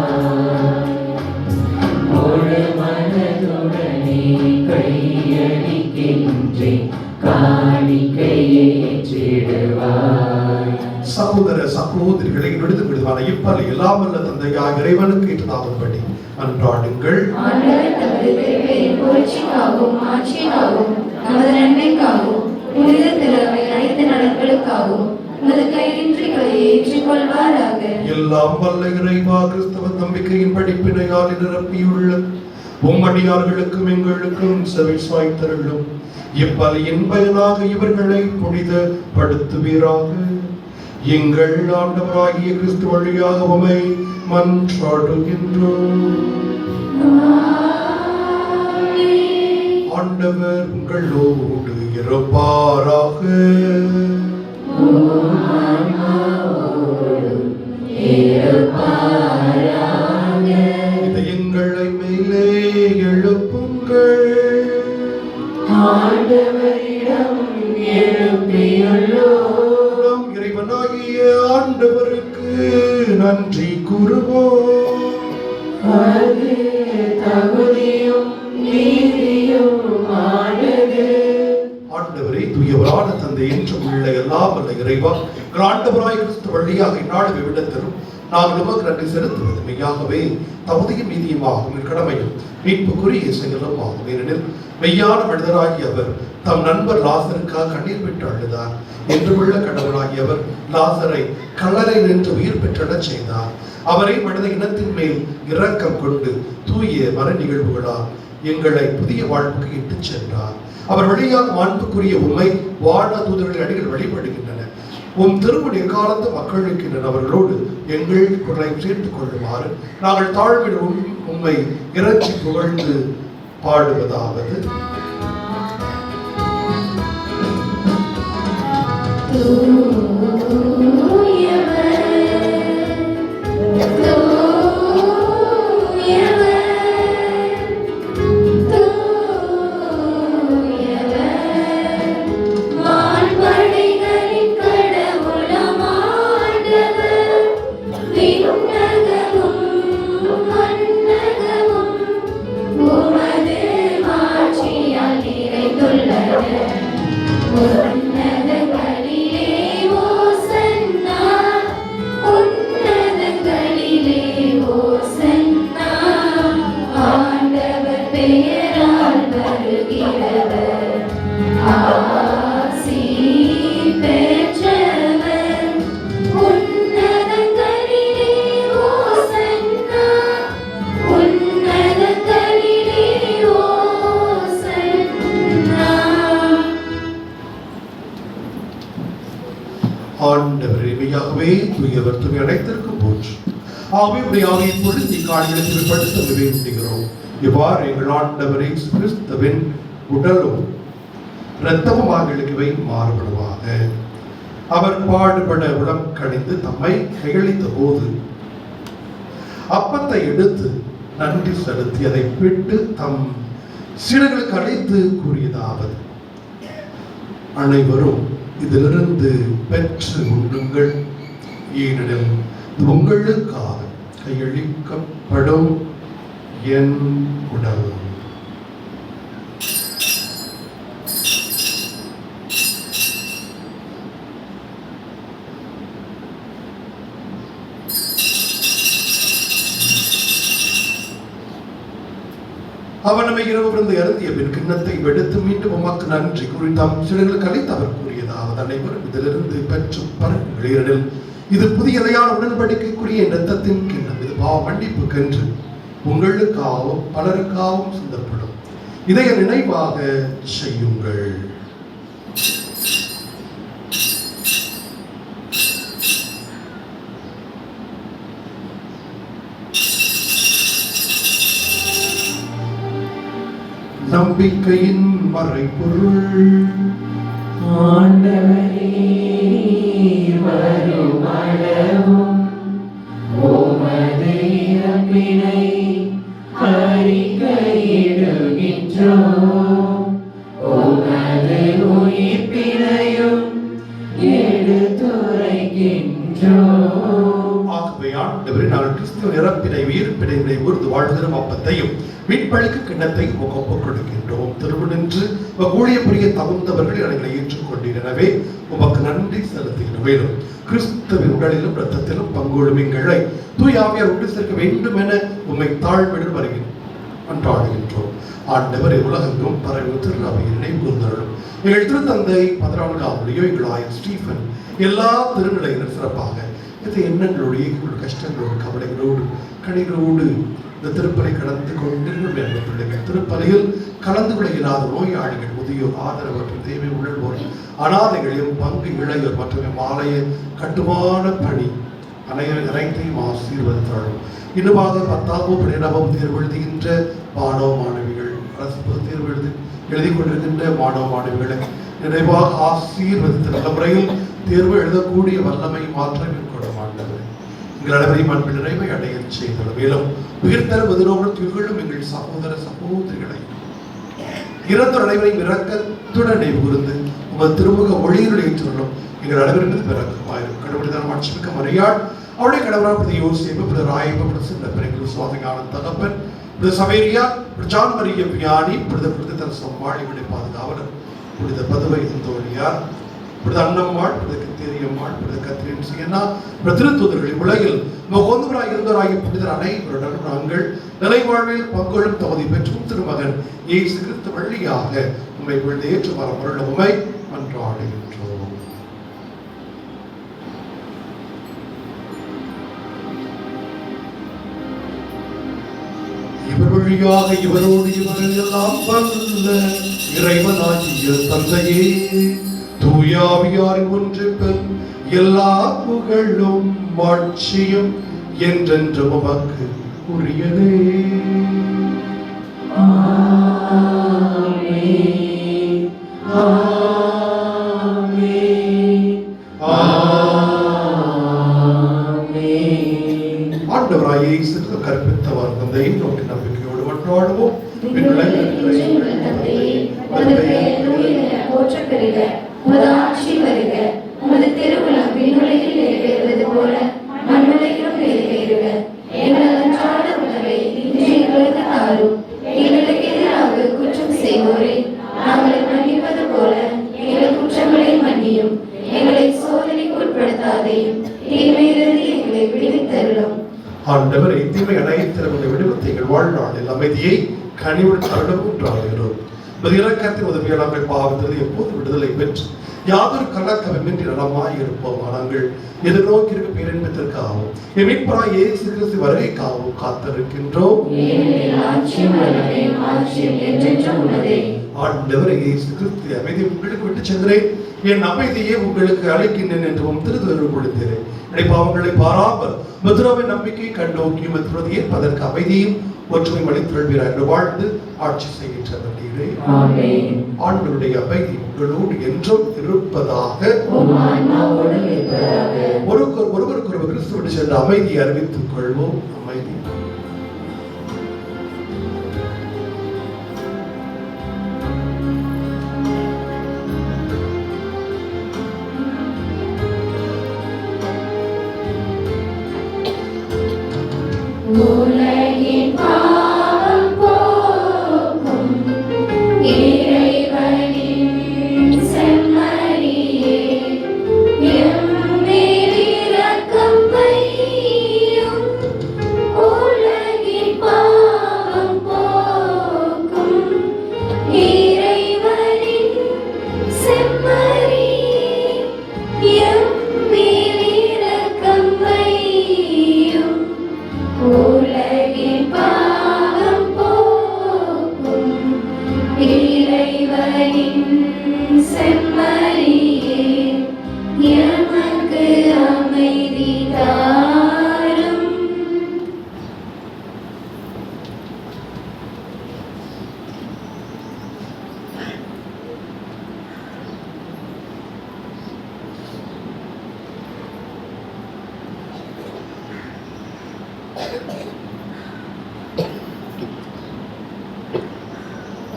சகோதர சகோதரிகளை விடுது விடுவான இப்பலி எல்லாம் வல்ல தந்தையாய் இறைவனுக்கு ஏற்றதாகும்படி அன்றாடுங்கள். ஆண்டவர் தமது திருப்பெயரின் புகழ்ச்சிக்காகவும் ஆட்சிக்காகவும் நமது நன்மைக்காகவும் புனித திருவை அனைத்து நலன்களுக்காகவும் உமது கையின்றி கையை ஏற்றுக்கொள்வாராக. எல்லாம் வல்ல இறைவா, கிறிஸ்தவ நம்பிக்கையின் படிப்பினையால் நிரப்பியுள்ள உம்மடியார்களுக்கும் எங்களுக்கும் செவி சாய்த்தருளும். இப்பலியின் பயனாக இவர்களை புனிதப்படுத்துவீராக. எங்கள் ஆண்டவராகிய கிறிஸ்து வழியாக உம்மை மன்றாடுகின்றோம். ஆண்டவர் உங்களோடு இருப்பாராக. இதயங்களை மேலே எழுப்புங்கள். நம் இறைவனாகிய ஆண்டவருக்கு நன்றி கூறுவோம். ஆண்டவரே, தூயவரான தந்தை என்றும் உள்ள எல்லாம் வல்ல இறைவா, ஆண்டவராய் கிறிஸ்து வழியாக இந்நாடு விடத்தரும் நாங்கள் உமக்கு நன்றி செலுத்துவது மெய்யாகவே தகுதியும் நீதியுமாகும் கடமையும் மீட்புக்குரிய செயலும் ஆகும். ஏனெனில் மெய்யான மனிதராகிய அவர் தம் நண்பர் லாசருக்காக கண்ணீர் விட்டு அழுதார். என்றுமுள்ள கடவுளாகிய அவர் லாசரை கல்லறை நின்று உயிர் பெற்றடச் செய்தார். அவரை மனித இனத்தின் மேல் இரக்கம் கொண்டு தூய மர நிகழ்வுகளால் எங்களை புதிய வாழ்வுக்கு இட்டுச் சென்றார். அவர் வழியாக மாண்புக்குரிய உண்மை வாழ தூதர்களின் அடிகள் வழிபடுகின்றன. உம் திருமண காலத்து மக்களுக்கு அவர்களோடு எங்கள் குரலை சேர்த்துக் கொள்ளுமாறு நாங்கள் தாழ்விடும் உண்மை இறைச்சி புகழ்ந்து பாடுவதாவது. தூயவர் துணி அனைத்திற்கும் போற்று. ஆவியை பொருத்தி காணிகளுக்கு படுத்த வேண்டுகிறோம். இவ்வாறு எங்கள் ஆண்டவரை கிறிஸ்துவின் உடலும் இரத்தமும் எங்களுக்கு மாறுபடுவாக. அவர் பாடுபட உடம் கணிந்து தம்மை கையளித்த போது அப்பத்தை எடுத்து நன்றி செலுத்தி அதை பிட்டு தம் சீடர்களுக்கு அழைத்து கூறியதாவது: அனைவரும் இதிலிருந்து பெற்று உண்ணுங்கள், ஏனெனில் உங்களுக்காக கையளிக்கப்படும் என் உடல். அவர் நம்மை இரவு விருந்து அருந்திய பின் கிண்ணத்தை எடுத்து மீண்டும் உமக்கு நன்றி கூறி தம் சீடர்களுக்கு அளித்து அவர் கூறியதாவது: அனைவரும் இதிலிருந்து பெற்று பருகுங்கள், ஏனெனில் இது புதிய நிலையான உடன்படிக்கைக்குரிய இரத்தத்தின் கிண்ணம். இது பாவ மன்னிப்புக்கென்று உங்களுக்காகவும் பலருக்காகவும் சிந்தப்படும். இதை நினைவாக செய்யுங்கள். நம்பிக்கையின் மறைபொருள். ஆண்டவரே, வருமளவும் உமது இறப்பினை அறிக்கையிடுகின்றோம், உமது உயிர்ப்பினையும் எடுத்துரைக்கின்றோம். ஆகவே ஆண்டவரே, நாங்கள் கிறிஸ்து கிறிஸ்துவின் இறப்பினை உயிர்ப்பினை உறுதி வாழ்கிற அப்பத்தையும் மீட்பளிக்கு கிண்ணத்தையும் ஒப்புக் கொடுக்கின்றோம். திருவிழின்று ஊழிய புரிய தகுந்தவர்கள் எங்களை ஏற்றுக்கொண்டீர். எனவே உமக்கு நன்றி செலுத்துகிறோம். மேலும் கிறிஸ்துவின் உடலிலும் இரத்தத்திலும் பங்கொள்ளும் எங்களை தூய ஆவியார் ஒன்று சேர்க்க வேண்டும் என உம்மை தாழ்மையுடன் வருகின்றோம். ஆண்டவர் உலகெங்கும் பரவி திரு அவையில் நினைவுகூர்ந்தருளும். எங்கள் திருத்தந்தை 14ஆம் எங்கள் ஆயர் ஸ்டீஃபன் எல்லா திருநிலையினர் சிறப்பாக இந்த எண்ணங்களோடு கஷ்டங்களோடு கவலைகளோடு கணிகளோடு இந்த திருப்பலை கடந்து கொண்டு பிள்ளைகள் திருப்பலையில் கலந்து கொள்ள இல்லாத நோயாளிகள், முதியோர், ஆதரவற்ற தேவை உழல்வோர், அனாதைகளையும் பங்கு இளையோர் மற்றும் ஆலய கட்டுமான பணி அனைத்தையும் ஆசீர்வதித்தாலும் இன்னுமாக 10ஆம் 12ஆம் தேர்வு எழுதுகின்ற மாணவ மாணவிகள், அரசு பொது தேர்வு எழுதி கொண்டிருக்கின்ற மாணவ மாணவிகளை நிறைவாக ஆசீர்வதித்த நல்ல முறையில் தேர்வு எழுதக்கூடிய வல்லமை மாற்றம் மேற்கொள்ள மாட்டது. எங்கள் அனைவரையும் அன்பில் நிறைவை அடைய செய்தது. மேலும் உயிர்த்தர பதினோடு திகழும் எங்கள் சகோதர சகோதரிகளை இறந்தோர் அனைவரையும் இரக்கத்துடன் நினைவு கூர்ந்து உங்கள் திருமுக ஒளியுடன் ஏற்றுள்ளோம். எங்கள் அனைவரும் பிறக்கமாயிரும். கடவுள்தான் மாட்சிமிக்க மரியாள் அவருடைய கடவுளாக யோசிப்பு ராயப்பு சின்ன சுவாமியான தகப்பன் சவேரியா ஜான் மரிய பியானி தன் சம்பாளிகளை பாதுகாவலர் புனித பதுவை தோழியார் அன்னம்மாள் கத்தேரியம்மாள் கத்திரின் சியனா திருத்தூதர்களின் உலகில் கொந்தவராய் இருந்தவராகிய புனிதர் அனைவருடன் நாங்கள் நிலை வாழ்வில் பங்கொள்ளும் தகுதி பெற்றும் திருமகன் இயேசு கிறிஸ்து வழியாக உண்மை பொழுது ஏற்று வர மருள உண்மை மன்றாடுகின்றோம். இவர் வழியாக இவரோடு இவர்கள் எல்லாம் வல்ல இறைவனாகிய தந்தையே, தூயாவியாரின் ஒன்றிப்பில் எல்லா புகழும் மாட்சியும் என்றென்று உமக்கு உரியதே. ஆண்டவராய் இயேசு கற்பித்தவர் தந்தை நோக்கி நம்பிக்கையோடு மன்றாடுவோம். ஆட்சி வருக, உமது திருவுளம் விண்ணுலகில் நிறைவேறுவது போல மண்ணுலகிலும் நிறைவேறுக. எங்கள் அன்றாட உணவை இன்று எங்களுக்கு தாரும். எங்களுக்கு எதிராக குற்றம் செய்வோரை நாங்கள் மன்னிப்பது போல எங்கள் குற்றங்களை மன்னியும். எங்களை சோதனைக்கு உட்படுத்தாதையும் தீமையிலிருந்து எங்களை விடுவித்தருளும். ஆண்டவரை தீமை அனைத்திலும் விடுவித்து எங்கள் வாழ்நாளில் அமைதியை கனிவுடன் தருணம் என்றாகிறோம். இரக்கத்தின் உதவியை நாங்கள் பாவத்திலிருந்து எப்போது விடுதலை பெற்று யாதொரு கலக்கமின்றி நலமாய் இருப்போம். நாங்கள் எதிர்நோக்கி இருக்க பேரின்பத்திற்காகவும் மீட்பராய் இயேசு கிறிஸ்து வருகைக்காகவும் காத்திருக்கின்றோம். ஆண்டவரே இயேசு கிறிஸ்து அமைதி உங்களுக்கு விட்டு சென்றேன், என் அமைதியை உங்களுக்கு அளிக்கின்றேன் என்று திருத்தொரு கொடுத்தேன். பாவங்களை பாராமல் மதுராவை நம்பிக்கை கண்டோக்கி மதுரதை ஏற்பதற்கு அமைதியும் ஒற்றுமை அளித்தொள்வீர் என்று வாழ்ந்து ஆட்சி செய்கின்ற ஆண்டவருடைய அமைதி உங்களோடு என்றும் இருப்பதாக. ஒருவருக்கொருவர் கிறிஸ்துவிட்டு சென்ற அமைதியை அறிவித்துக் கொள்வோம். அமைதி. உலகின் பாவம் போக்கும் இறைவனின் செம்மறியே, எம்மேல் இரக்கம் வையும். உலகின் பாவம் போக்கும் இறைவனின் செம்மறியே, எம்மேல் இரக்கம் வையும். உலகின் பாவம் போக்கும் இறைவனின் செம்மறியே, எமக்கு அமைதி தாரும்.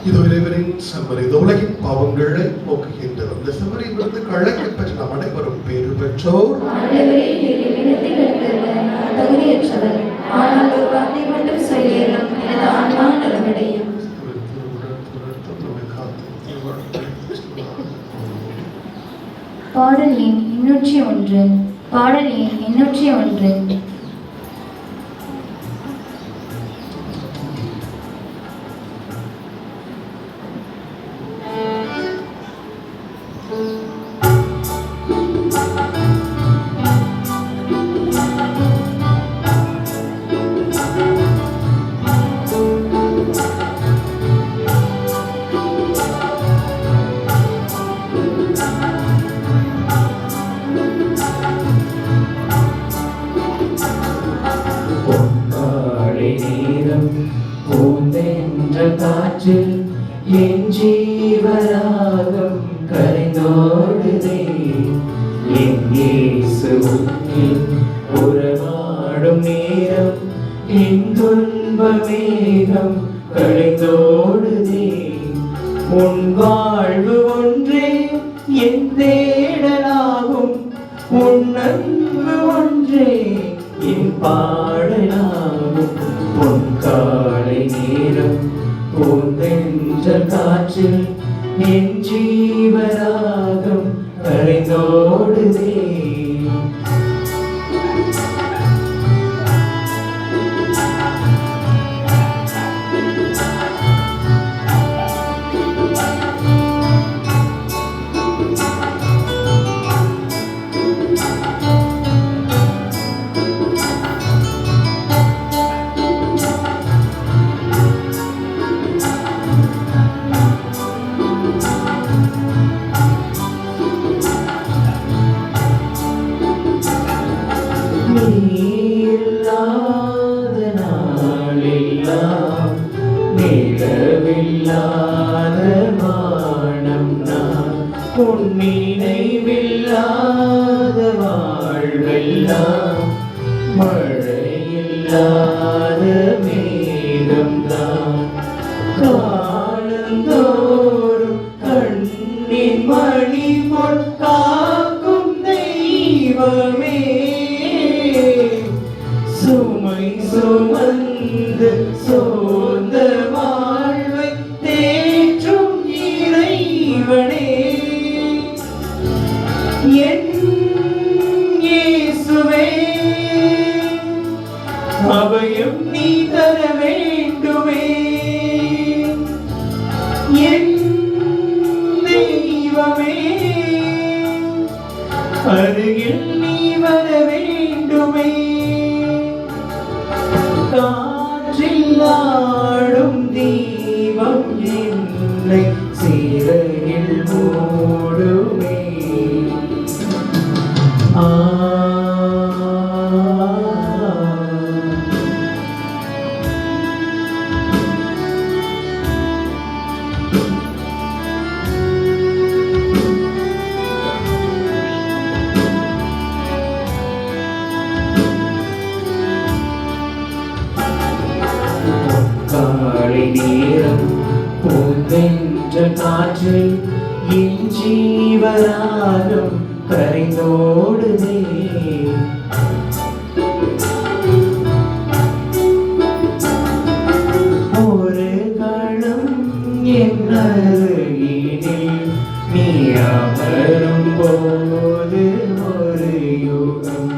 இது இறைவனின் செம்மறி, இது உலகின் பாவங்களை போக்குகின்றது. இந்த செம்மறியிலிருந்து கழைக்க பெற்ற நாம் அனைவரும் பேறு பெற்றோர். ஆண்டவரே, நீர் என்னிடத்தில் எழுந்தருள நான் தகுதியற்றவர். ஆனால் ஒரு வார்த்தை மட்டும் சொல்லிடலாம், எனது ஆன்மா நலமடையும். பாடல் எண் 801. பாடல் எண் 801. பொன்காலை நேரம் பூந்தென்ற காற்றில் என் ஜீவராகம் கரைந்தோடுதே. என் இயேசு உன்னில் உறவாடும் நேரம் என் துன்ப மேகம் கரைந்தோடுதே. உன் வாழ்வு ஒன்றே என் தேடலாகும், உன் அன்பு ஒன்றே என் பாடலாகும். பொன்காலை நேரம் பூந்தென்ற காற்றில் என் ஜீவராகம் கரைந்தோடுதே. நீயில்லாத நாளெல்லாம் நிலவில்லாத வானம் நான், உன் நினைவில்லாத வாழ்வெல்லாம் மழையில்லாத மேகம் தான். காலந்தோறும் கண்ணின் மணி போல் காக்கும் தெய்வமே, சுமை சுமந்து சோர்ந்த வாழ்வை தேற்றும் இறைவனே. என் இயேசுவே, அபயம் நீ தர வேண்டுமே. என் தெய்வமே, அருகில் நீ வர வேண்டுமே. காற்றில் ஆடும் தீபம் என்னை சிறையில் மூடுமே. காலை நேரம் பூந்தென்ற காற்றில் என் ஜீவராகம் கரைந்தோடுதே. ஒரு கணம் என் அருகினில் நீ அமரும் போது ஒரு யுகம்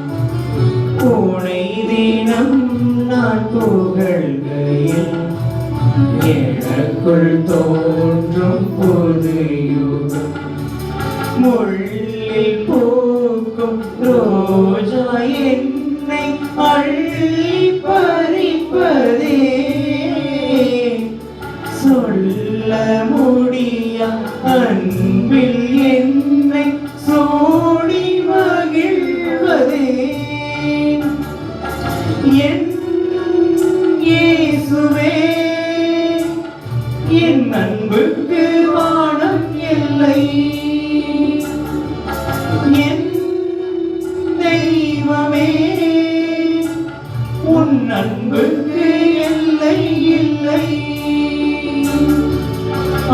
உனை தினம் நான் புகழ்கையில் எனக்குள் தோன்றும் புது யுகம். முள்ளில் பூக்கும் ரோஜா என்னை அள்ளி பறிப்பதே, சொல்ல முடியா அன்பில் என்னை சூடி மகிழ்வதே. என் இயேசுவே, என் அன்புக்கு வானம் எல்லை. என் தெய்வமே, உன் அன்புக்கு எல்லை இல்லை.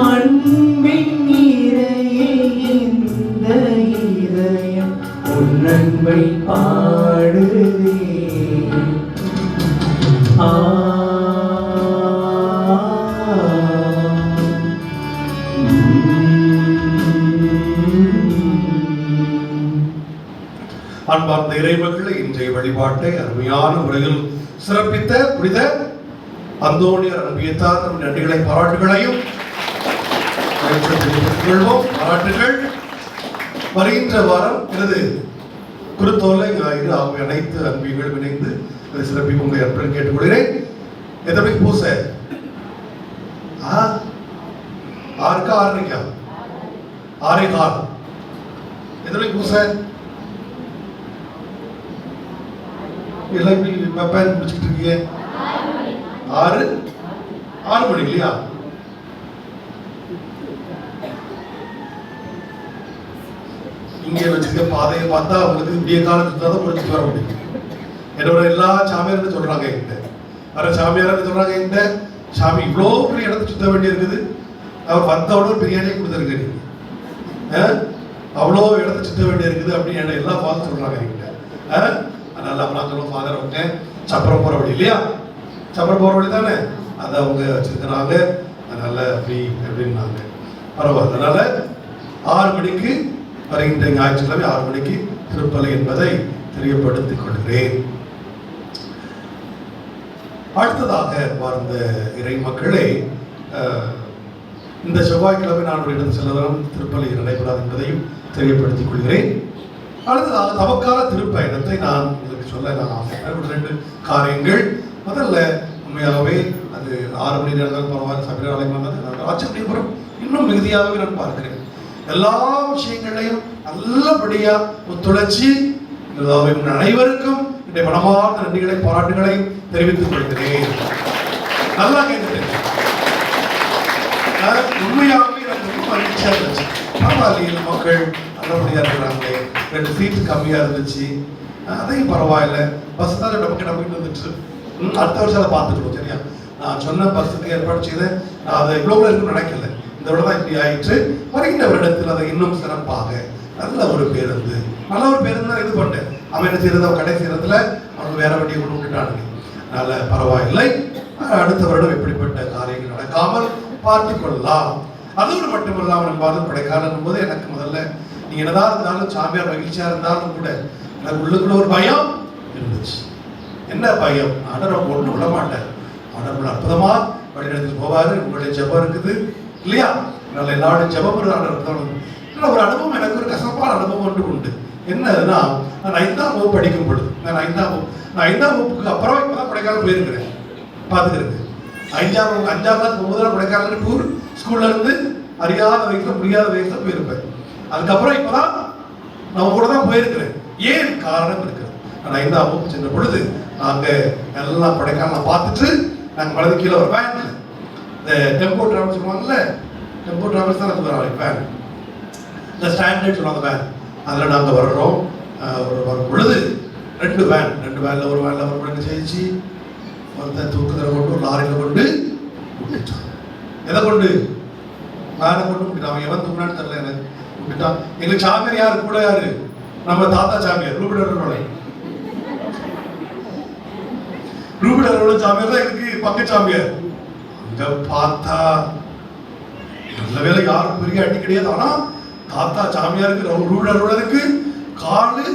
அன்பின் இறையே இந்த இதயம் உன் அன்பை பாடுதே. அன்பார்ந்த இறைமக்களை இன்றைய வழிபாட்டை அருமையான முறையில் சிறப்பித்த புனித அந்தோணியார் அன்பியத்தார் நம் நன்றிகளை பாராட்டுகளையும் பாராட்டுகள். வருகின்ற வாரம் எனது குருத்தோலை ஞாயிறு ஆகிய அனைத்து அன்பியங்களும் இணைந்து அதை சிறப்பிக்கும் உங்களை அன்புடன் கேட்டுக்கொள்கிறேன். எத்தனை பூசை? 6 6 6 எத்தனை பூசை? எல்லாம் முடிச்சுட்டு இருக்கீங்க. 6 மணி இல்லையா? இங்கே வச்சிருக்க பாதையை பார்த்தா அவங்களுக்கு விடிய காலத்துக்கு தான் முடிச்சுட்டு வர முடியும். என்னோட எல்லா சாமியாரும் சொல்றாங்க என்கிட்ட, வர சாமியாரும் சொல்றாங்க என்கிட்ட, சாமி இவ்வளோ பெரிய இடத்த சுத்த வேண்டி இருக்குது, அவர் வந்தவொடனே பிரியாணியை கொடுத்துருக்கு, அவ்வளோ இடத்த சுத்த வேண்டி இருக்குது அப்படின்னு எல்லா பார்த்து சொல்றாங்க என்கிட்ட. அதனால நான் சொல்லுவோம், ஃபாதர் அவங்க சப்பரம் போற வழி இல்லையா, சப்பரம் போற வழி தானே, அதை அவங்க வச்சிருக்கிறாங்க, அதனால அப்படி அப்படின்னாங்க. பரவாயில்ல. அதனால 6 மணிக்கு வருகின்ற ஞாயிற்றுக்கிழமை 6 மணிக்கு திருப்பலி என்பதை தெரியப்படுத்திக் கொள்கிறேன். அடுத்ததாக வாழ்ந்த இறை மக்களை, இந்த செவ்வாய்க்கிழமை நான் ஒரு இடத்து செல்லலாம், திருப்பலி நடைபெறாது என்பதையும் தெரியப்படுத்திக் கொள்கிறேன். அடுத்ததாக தவக்கால திருப்பயணத்தை நான் உங்களுக்கு சொல்ல நான் ஆசைப்படுறேன். 2 காரியங்கள். முதல்ல உண்மையாகவே அது 6 மணி நேரம் பரவாயில்ல, சபரிமலை ஆச்சரியபுரம் இன்னும் மிகுதியாகவே நான் பார்க்கிறேன். எல்லா விஷயங்களையும் நல்லபடியா ஒத்துழைச்சி அனைவருக்கும் என்னுடைய மனமார்ந்த நன்றிகளை பாராட்டுகளையும் தெரிவித்துக் கொள்கிறேன். நல்லா கேட்கிறேன். உண்மையாகவே எனக்கு ரொம்ப மகிழ்ச்சியா இருந்துச்சு. பரவாயில்ல, மக்கள் நல்லபடியா இருக்கிறாங்களே, 2 சீட்டு கம்மியா இருந்துச்சு, அதையும் பரவாயில்ல, பஸ் தான் நமக்கு நம்பிட்டு வந்துட்டு அடுத்த வருஷம் அதை பார்த்துட்டு சரியா. நான் சொன்ன பஸ்ஸுக்கு ஏற்பாடு செய்தேன், நான் அதை இவ்வளவு இருக்குன்னு நினைக்கல, இந்த விட தான் இப்படி ஆயிடுச்சு. வருகின்ற வருடத்தில் அதை இன்னும் சிறப்பாக நல்ல ஒரு பேருந்து, நல்ல ஒரு பேருந்து தான் இது பண்ணேன். அவன் என்ன செய்யறது, அவன் கடைசி நேரத்தில் அவனுக்கு வேற வண்டியை கொண்டு விட்டுட்டானுங்க. அதனால பரவாயில்லை, அடுத்த வருடம் எப்படிப்பட்ட காரியங்கள் நடக்காமல் பார்த்து கொள்ளலாம். அதோடு மட்டுமல்லாமல் பார்த்து கொடைக்கானல் போது எனக்கு முதல்ல நீங்க என்னதான் இருந்தாலும் சாமியார் மகிழ்ச்சியா இருந்தாலும் கூட எனக்கு உள்ளுக்குள்ள ஒரு பயம் இருந்துச்சு. என்ன பயம்? ஆண்டவர் ஒன்றும் விட மாட்டார், ஆண்டவர் அற்புதமா வழி நடத்திட்டு போவாரு. உங்களுடைய ஜெபம் இருக்குது இல்லையா, நல்ல எல்லாருடைய ஜெபம் ஒரு அனுபவம். எனக்கு ஒரு கசப்பான அனுபவம் ஒன்று உண்டு. என்னதுன்னா, நான் 5ஆம் வகுப்பு படிக்கும் பொழுது, நான் 5ஆம் வகுப்புக்கு அப்புறம் இப்பதான் கொடைக்கானல் போயிருக்கிறேன் பார்த்துக்கிறது. 5ஆம் கிளாஸ் போகும்போது கொடைக்கானல் டூர் ஸ்கூல்ல இருந்து அறியாத வயசுல முடியாத வயசுல போயிருப்பேன். அதுக்கப்புறம் இப்பதான் நம்ம கூட தான் போயிருக்கிறேன். ஏன் காரணம் இருக்குது, நான் 5ஆம் வகுப்பு சென்ற பொழுது நாங்க எல்லாம் கொடைக்கானல பார்த்துட்டு நாங்கள் வலது கீழே ஒரு வேன், இந்த டெம்போ டிராவல்ஸ் சொல்லுவாங்கல்ல, டெம்போ டிராவல்ஸ் தான் சொல்லுவாங்க வேன், இந்த ஸ்டாண்டர்ட் சொல்லுவாங்க வேன், அதில் நாங்கள் வர்றோம். வரும் பொழுது 2 வேன்ல ஒரு வேன்ல ஒரு என்ன செய்ச்சு, ஒருத்தன் தூக்குதலை கொண்டு ஒரு லாரியில் கொண்டு விட்டுட்டான். எதை கொண்டு? வேனை கொண்டு விட்டுட்டான். அவன் எவன் தூக்குனான்னு தெரியல, எனக்கு விட்டுட்டான். எங்களுக்கு சாமியார் யாரு கூட, யாரு நம்ம தாத்தா சாமியார் ரூபிடரோட சாமியார் தான் எனக்கு பங்கு சாமியார். அங்க பார்த்தா நல்ல வேலை யாரும் பெரிய அடி கிடையாது. ஆனா தாத்தா சாமியாருக்கு ரூபிடரோடருக்கு காலு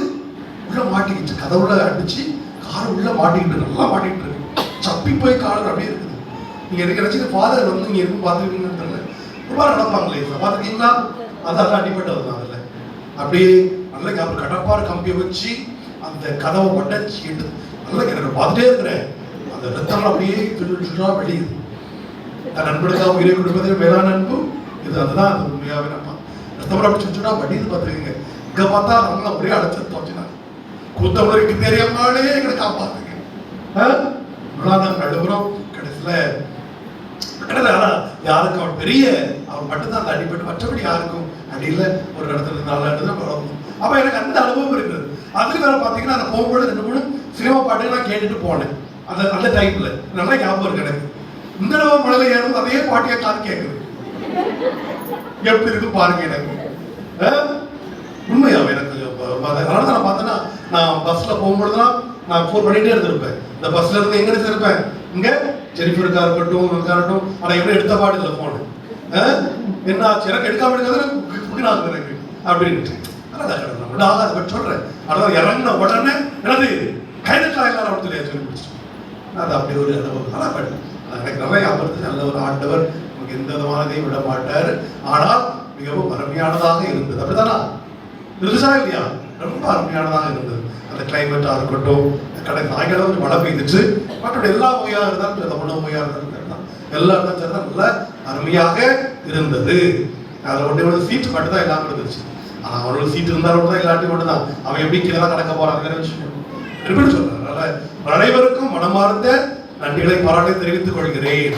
உள்ள மாட்டிக்கிட்டு, கதவுல அடிச்சு கால் உள்ள மாட்டிக்கிட்டு, நல்லா மாட்டிக்கிட்டு இருக்கு, சப்பி போய் கால் அப்படியே இருக்குது. நீங்க எனக்கு நினைச்சு ஃபாதர் வந்து இங்க இருக்கும் பார்த்துருக்கீங்கன்னு தெரியல, ரொம்ப நடப்பாங்களே பார்த்துருக்கீங்களா, அதெல்லாம் அடிப்பட்டது தான். அதில் அப்படியே நல்ல ஞாபகம், கடப்பாறு கம்பியை வச்சு அந்த கதவை உடச்சி எடுத்து நல்லா எனக்கு பார்த்துட்டே இருக்கிறேன். அந்த ரத்தம் அப்படியே சுற்றுலா வெளியுது. நான் நண்பனுக்காக உயிரை கொடுப்பதே வேளாண் அன்பு இது, அதுதான் அது உண்மையாகவே நம்ம ரத்தம் அப்படி சுற்றுலா வடிது பார்த்துருக்கீங்க. இங்க பார்த்தா நம்மளாம் ஒரே அடைச்சது தோச்சினாங்க. கூத்தவருக்கு தெரியாமலே எங்களை காப்பாத்துங்க. நடுபுறம் கடைசியில யாருக்கும் அவன் பெரிய அவன் மட்டும்தான் அந்த அடிப்பட்டு, மற்றபடி யாருக்கும் அடியில் ஒரு இடத்துல 4 இடத்துல வரும். அப்ப எனக்கு அந்த அனுபவம் இருக்குது. அதுல வேற பாத்தீங்கன்னா நான் போகும்போது 2-3 சினிமா பாட்டுகள்லாம் கேட்டுட்டு போனேன். அந்த டைம்ல நல்லா ஞாபகம் இருக்கு எனக்கு. இந்த தடவை மழையில ஏறும் அதே பாட்டியா காது கேட்குது, எப்படி இருக்கு பாருங்க. எனக்கு உண்மையாவே எனக்கு அதனால நான் பார்த்தேன்னா, நான் பஸ்ல போகும்பொழுதுலாம் நான் ஃபோன் பண்ணிட்டே இருந்திருப்பேன். இந்த பஸ்ல இருந்து எங்க இருந்திருப்பேன், இங்க ஜெனிஃபருக்கா இருக்கட்டும், ஆனா எப்படி எடுத்த பாடு இல்லை போனு என்ன ஆச்சு, எனக்கு எடுக்காம எடுக்காது எனக்கு அப்படின்ட்டு. விடாத அதை பற்றி சொல்றேன். அதான் இறங்கின உடனே எனது கைதட்டா எல்லாரும் சொல்லி முடிச்சிட்டோம். அது அப்படி ஒரு அனுபவம். ஆனால் எனக்கு நிறைய அமர்ந்து நல்ல ஒரு ஆண்டவர் நமக்கு எந்த விதமானதையும் விட மாட்டார். ஆனால் மிகவும் அருமையானதாக இருந்தது. அப்படித்தானா இருந்துச்சா இல்லையா? ரொம்ப அருமையானதாக இருந்தது. அந்த கிளைமேட்டா இருக்கட்டும், கடை சாயங்காலம் கொஞ்சம் மழை பெய்துச்சு, மற்றபடி எல்லா மொழியா இருந்தாலும் உணவு மொழியா இருந்தாலும் எல்லா இருந்தாலும் நல்ல அருமையாக இருந்தது. அதில் ஒன்று சீட்டு மட்டும் தான் எல்லாம் இருந்துச்சு. ஆனால் அவனோட சீட்டு இருந்தாலும் தான் எல்லாத்தையும் மட்டும் தான் அவன் எப்படி கீழே தான் நடக்க போறாங்கிற விஷயம் எப்படி சொல்றாரு. அதனால அனைவருக்கும் மனமார்ந்த நன்றிகளை பாராட்டை தெரிவித்துக் கொள்கிறேன்.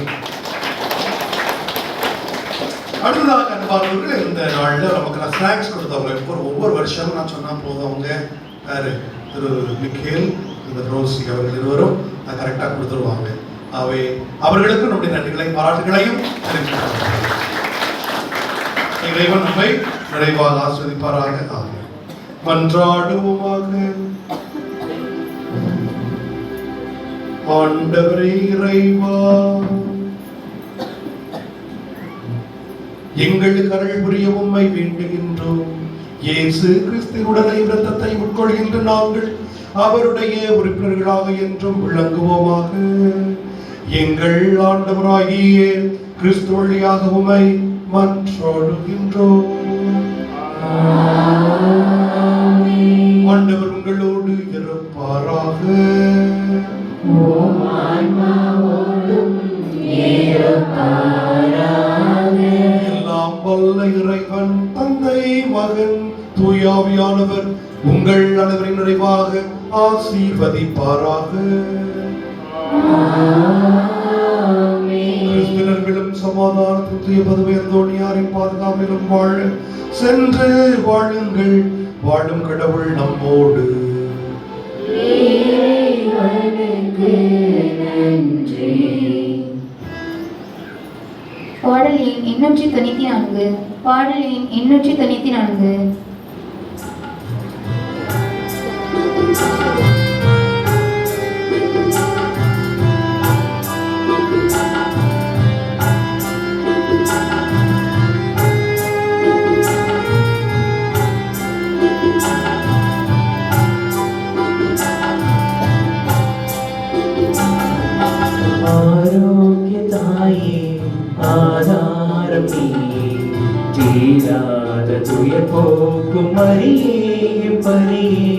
அடுத்ததாக அன்பானவர்கள், இந்த நாளில் நமக்கு நான் ஸ்நாக்ஸ் கொடுத்தவங்க ஒவ்வொரு வருஷமும் நான் சொன்னா போதும் அவங்க யாரு திரு மிக்கேல் ரோசி அவர்கள் இருவரும் கரெக்டாக கொடுத்துருவாங்க. அவை அவர்களுக்கு நம்முடைய நன்றிகளை பாராட்டுகளையும் தெரிவித்துக் இறைவன் நம்மை நிறைவாக ஆஸ்வதிப்பாராக. மன்றாடுவோமாக. ஆண்டவரே இறைவா, எங்களுக்கு அருள் புரிய உம்மை வேண்டுகின்றோம். இயேசு கிறிஸ்துவின் உடலை இரத்தத்தை உட்கொள்கின்ற நாங்கள் அவருடைய உறுப்பினர்களாக என்றும் விளங்குவோமாக. எங்கள் ஆண்டவராகிய கிறிஸ்து வழியாக உம்மை மன்றாடுகின்றோம். ஆண்டவர் உங்களோடு இருப்பாராக. எல்லாம் வல்ல இறைவன் தந்தை மகன் தூயாவியானவர் உங்கள் அனைவரின் நிறைவாக ஆசீர்வதிப்பாராக. கிறிஸ்தவர்களும் சமாதானத்தின் தூய பதுவை அந்தோணியாரின் பாதுகாப்பிலும் வாழ சென்று வாழுங்கள். வாழும் கடவுள் நம்மோடு. பாடல் எண் 894. பாடல் எண் 894. ஆரோக்கியதாயே ஆதாரம் நீயே, தீராத துயர் போக்கும் மரியே பரியே.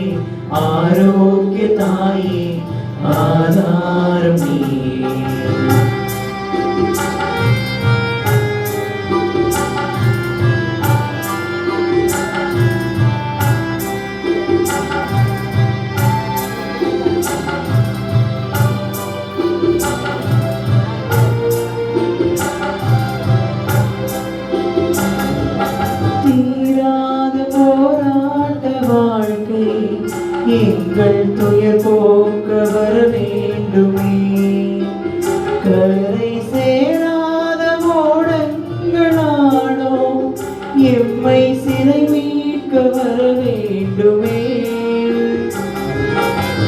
ஆரோக்கியதாயே ஆதாரம் நீயே. எங்கள் துயர் போக்க வர வேண்டுமே. கரை சேராத மோடங்களானோ எம்மை சிறை மீட்க வர வேண்டுமே.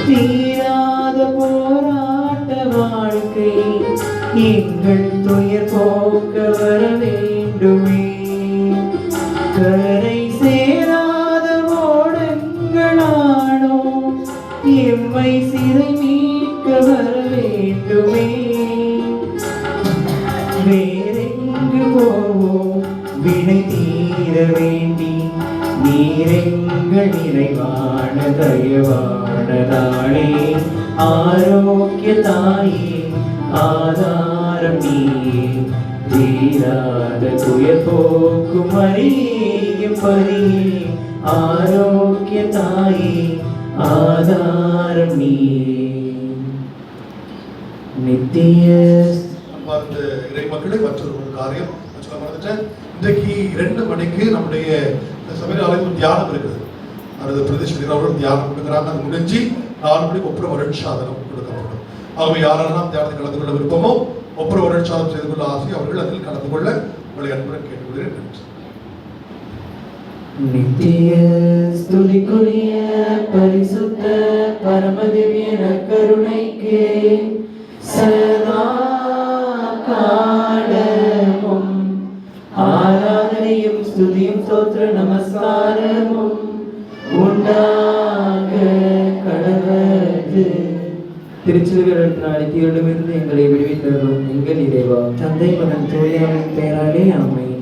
தீராத போராட்ட வாழ்க்கை எங்கள் துயர் போக்க வர வேண்டுமே. கரை சேராத மோடங்களானோ எம்மை சிறை மீட்க வர வேண்டுமே. வேறெங்கு போவோம் வினை தீர வேண்டி, நீரெங்கள் நிறைவான தயவானதாளே. ஆரோக்கிய தாயே ஆதாரம் நீயே, தீராத துயர் போக்கும் மரியே பரியே. ஆரோக்கிய தாயே ஆதாரம் நீயே. நித்திய அன்பார்ந்த இறை மக்களை மற்றொரு காரியம் சொல்ல மறந்துட்டேன். இன்றைக்கு 2 மணிக்கு நம்முடைய சபையில் ஆலயம் தியானம் இருக்குது. அது பிரதேச அவர்கள் தியானம் கொடுக்குறாங்க. அது முடிஞ்சு 4 மணிக்கு ஒப்புற வருட்சாதனம் கொடுக்கப்படும். அவங்க யாரெல்லாம் தியானத்தில் கலந்து கொள்ள விருப்பமோ ஒப்புற வருட்சாதனம் செய்து கொள்ள ஆசை அவர்கள் அதில் கலந்து கொள்ள உங்களை அன்புடன் கேட்டுக்கொள்கிறேன். நன்றி. நித்திய ஸ்துதிக்குரிய பரிசுத்த பரமதிவ்ய கருணைக்கு சதா காலமும் ஆராதனையும் ஸ்துதியும் ஸ்தோத்திர நமஸ்காரமும் திருச்சிலுவையினாலே தீரிடமிருந்து எங்களை விடுவித்தருளும் எங்கள் இறைவா. தந்தை மகன் தூயாவின் பெயராலே ஆமென்.